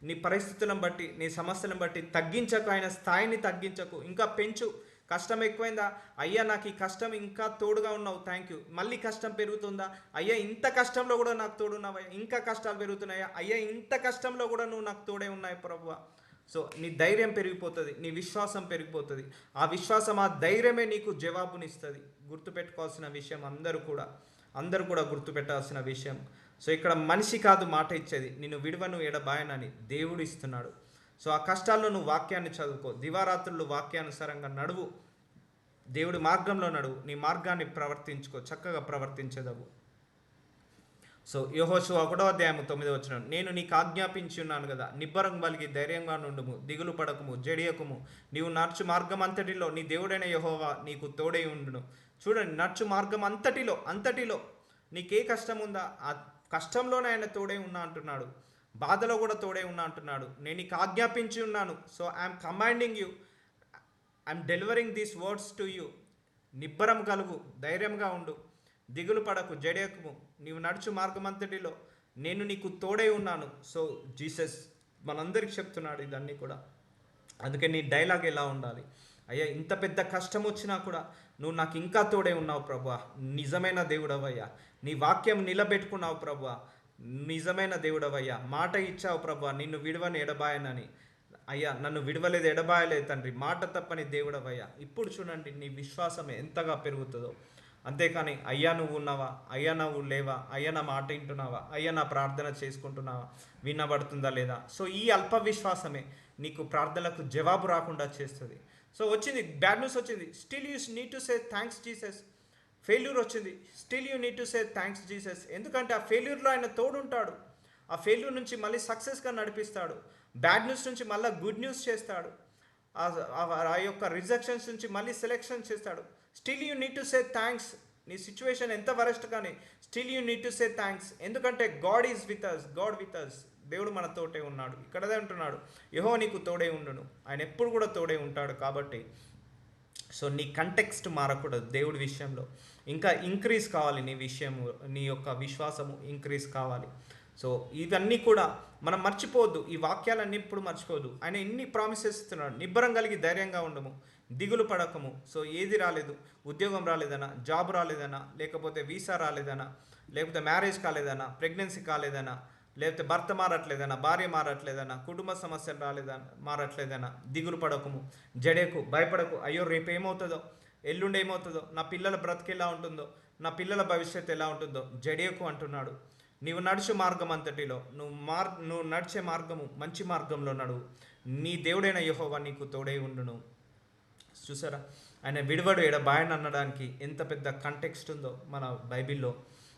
నీ పరిస్థితులను బట్టి, నీ సమస్యలను బట్టి తగ్గించకు, ఆయన స్థాయిని తగ్గించకు, ఇంకా పెంచు. కష్టం ఎక్కువైందా, అయ్యా నాకు ఈ కష్టం ఇంకా తోడుగా ఉన్నావు, థ్యాంక్ యూ. మళ్ళీ కష్టం పెరుగుతుందా, అయ్యా ఇంత కష్టంలో కూడా నాకు తోడున్నావయ్యా. ఇంకా కష్టాలు పెరుగుతున్నాయా, అయ్యా ఇంత కష్టంలో కూడా నువ్వు నాకు తోడే ఉన్నాయి ప్రభువా. సో నీ ధైర్యం పెరిగిపోతుంది, నీ విశ్వాసం పెరిగిపోతుంది. ఆ విశ్వాసం, ఆ ధైర్యమే నీకు జవాబునిస్తుంది. గుర్తుపెట్టుకోవాల్సిన విషయం అందరూ కూడా గుర్తుపెట్టాల్సిన విషయం. సో ఇక్కడ మనిషి కాదు మాట ఇచ్చేది, నిన్ను విడువను ఎడబాయనని దేవుడు ఇస్తున్నాడు. సో ఆ కష్టాల్లో నువ్వు వాక్యాన్ని చదువుకో, దివారాత్రులు వాక్యానుసారంగా నడువు, దేవుడి మార్గంలో నడువు, నీ మార్గాన్ని ప్రవర్తించుకో, చక్కగా ప్రవర్తించదవు. సో యెహోషువ 1:9 నేను నీకు ఆజ్ఞాపించి ఉన్నాను కదా, నిబ్బరం కలిగి ధైర్యంగా నుండుము, దిగులు పడకుము, జడియకుము. నీవు నడుచు మార్గం అంతటిలో నీ దేవుడైన యెహోవా నీకు తోడై ఉండును. చూడండి, నడుచు మార్గం అంతటిలో నీకే కష్టం ఉందా, ఆ కష్టంలోనే ఆయన తోడై ఉన్నా అంటున్నాడు. బాధలో కూడా తోడే ఉన్నా అంటున్నాడు. నేను నీకు ఆజ్ఞాపించి ఉన్నాను. So I'm commanding you, I'm delivering these words to you. నిబ్బరం కలుగు, ధైర్యంగా ఉండు, దిగులు పడకు, జడేకుము. నీవు నడుచు మార్గమంతటిలో నేను నీకు తోడై ఉన్నాను. సో జీసస్ మనందరికి చెప్తున్నాడు ఇదన్నీ కూడా. అందుకే నీ డైలాగ్ ఎలా ఉండాలి? అయ్యా ఇంత పెద్ద కష్టం వచ్చినా కూడా నువ్వు నాకు ఇంకా తోడే ఉన్నావు ప్రభువా, నిజమైన దేవుడవయ్యా. నీ వాక్యం నిలబెట్టుకున్నావు ప్రభువా, నిజమైన దేవుడవయ్యా. మాట ఇచ్చావు ప్రభువా, నిన్ను విడవని ఎడబాయనని. అయ్యా నన్ను విడవలేదు, ఎడబాయలేదు తండ్రి, మాట తప్పని దేవుడవయ్యా. ఇప్పుడు చూడండి నీ విశ్వాసం ఎంతగా పెరుగుతుందో. అంతేకాని అయ్యా నువ్వు ఉన్నావా, అయ్యా నువ్వు లేవా, అయ్యా నా మాట వింటున్నావా, అయ్యా నా ప్రార్థన చేసుకుంటున్నావా, వినబడుతుందా లేదా. సో ఈ అల్ప విశ్వాసమే నీకు ప్రార్థనలకు జవాబు రాకుండా చేస్తుంది. సో వచ్చింది, బ్యాడ్ న్యూస్ వచ్చింది, still you need to say thanks Jesus. Failure వచ్చింది, still you need to say thanks Jesus. ఎందుకంటే ఆ ఫెయిల్యూర్లో ఆయన తోడుంటాడు. ఆ ఫెయిల్యూర్ నుంచి మళ్ళీ సక్సెస్గా నడిపిస్తాడు. బ్యాడ్ న్యూస్ నుంచి మళ్ళీ గుడ్ న్యూస్ చేస్తాడు. ఆ యొక్క రిజెక్షన్స్ నుంచి మళ్ళీ సెలెక్షన్ చేస్తాడు. Still you need to say thanks. నీ సిచ్యువేషన్ ఎంత వరస్ట్ కానీ still you need to say thanks. ఎందుకంటే God is with us, God with us. దేవుడు మన తోటే ఉన్నాడు. ఇక్కడదే అంటున్నాడు, యెహోవా నీకు తోడే ఉండును. ఆయన ఎప్పుడు కూడా తోడే ఉంటాడు. కాబట్టి సో నీ కంటెక్స్ట్ మారకూడదు దేవుడి విషయంలో. ఇంకా ఇంక్రీజ్ కావాలి నీ విషయము, నీ యొక్క విశ్వాసము ఇంక్రీజ్ కావాలి. సో ఇవన్నీ కూడా మనం మర్చిపోవద్దు, ఈ వాక్యాలన్నీ ఇప్పుడు మర్చిపోవద్దు. ఆయన ఎన్ని ప్రామిసెస్ ఇస్తున్నాడు. నిబ్బరం కలిగి ధైర్యంగా ఉండము, దిగులు పడకము. సో ఏది రాలేదు, ఉద్యోగం రాలేదనా, జాబ్ రాలేదనా, లేకపోతే వీసా రాలేదనా, లేకపోతే మ్యారేజ్ కాలేదనా, ప్రెగ్నెన్సీ కాలేదనా, లేకపోతే భర్త మారట్లేదనా, భార్య మారట్లేదనా, కుటుంబ సమస్యలు మారట్లేదనా, దిగులు పడకము, జడేకు, భయపడకు. అయ్యో రేపు ఏమవుతుందో, ఎల్లుండి ఏమవుతుందో, నా పిల్లల బ్రతికి ఎలా ఉంటుందో, నా పిల్లల భవిష్యత్తు ఎలా ఉంటుందో, జడేకు అంటున్నాడు. నీవు నడుచు మార్గం అంతటిలో నువ్వు నడిచే మార్గము మంచి మార్గంలో నడువు, నీ దేవుడైన యెహోవా నీకు తోడై ఉండును. చూసారా, ఆయన విడవడు ఎడబాయని అనడానికి ఎంత పెద్ద కంటెక్స్ట్ ఉందో మన బైబిల్లో.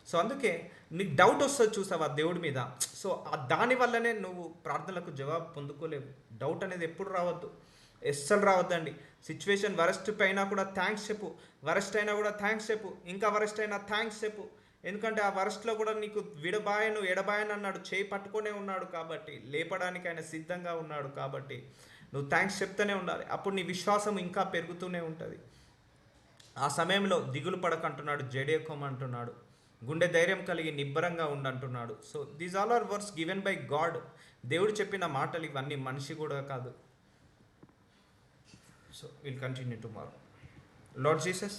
సో అందుకే నీకు డౌట్ వస్తుంది చూసావా దేవుడి మీద. సో దానివల్లనే నువ్వు ప్రార్థనలకు జవాబు పొందుకోలేవు. డౌట్ అనేది ఎప్పుడు రావద్దు. అస్సలు రావద్దండి. సిచ్యువేషన్ వరస్ట్ అయినా కూడా థ్యాంక్స్ చెప్పు, వరస్ట్ అయినా కూడా థ్యాంక్స్ చెప్పు, ఇంకా వరస్ట్ అయినా థ్యాంక్స్ చెప్పు. ఎందుకంటే ఆ వరస్ట్‌లో కూడా నీకు విడబాయను, ఎడబాయను అన్నాడు. చేయి పట్టుకొనే ఉన్నాడు కాబట్టి, లేపడానికి ఆయన సిద్ధంగా ఉన్నాడు కాబట్టి, నువ్వు థ్యాంక్స్ చెప్తూనే ఉండాలి. అప్పుడు నీ విశ్వాసం ఇంకా పెరుగుతూనే ఉంటది. ఆ సమయంలో దిగులు పడకంటున్నాడు, జడియకోమంటున్నాడు, గుండె ధైర్యం కలిగి నిబ్బరంగా ఉండంటున్నాడు. So these all are words given by God. దేవుడు చెప్పిన మాటలు ఇవన్నీ, మనిషి కూడా కాదు. So will continue tomorrow. Lord Jesus,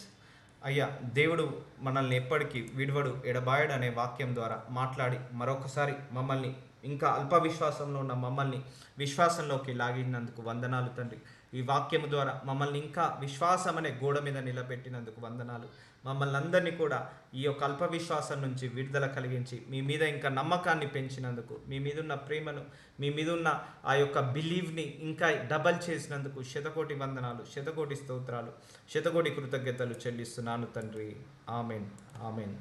అయ్యా దేవుడు మనల్ని ఎప్పటికీ విడవడు, ఎడబాయడు అనే వాక్యం ద్వారా మాట్లాడి మరొకసారి మమ్మల్ని, ఇంకా అల్ప విశ్వాసంలో ఉన్న మమ్మల్ని విశ్వాసంలోకి లాగినందుకు వందనాలు తండ్రి. ఈ వాక్యం ద్వారా మమ్మల్ని ఇంకా విశ్వాసం అనే గోడ మీద నిలబెట్టినందుకు వందనాలు. మమ్మల్ని అందరినీ కూడా ఈ యొక్క అల్ప విశ్వాసం నుంచి విడుదల కలిగించి మీ మీద ఇంకా నమ్మకాన్ని పెంచినందుకు, మీ మీద ఉన్న ప్రేమను, మీ మీద ఉన్న ఆ యొక్క బిలీవ్ని ఇంకా డబల్ చేసినందుకు శతకోటి వందనాలు, శతకోటి స్తోత్రాలు, శతకోటి కృతజ్ఞతలు చెల్లిస్తున్నాను తండ్రి. Amen, amen.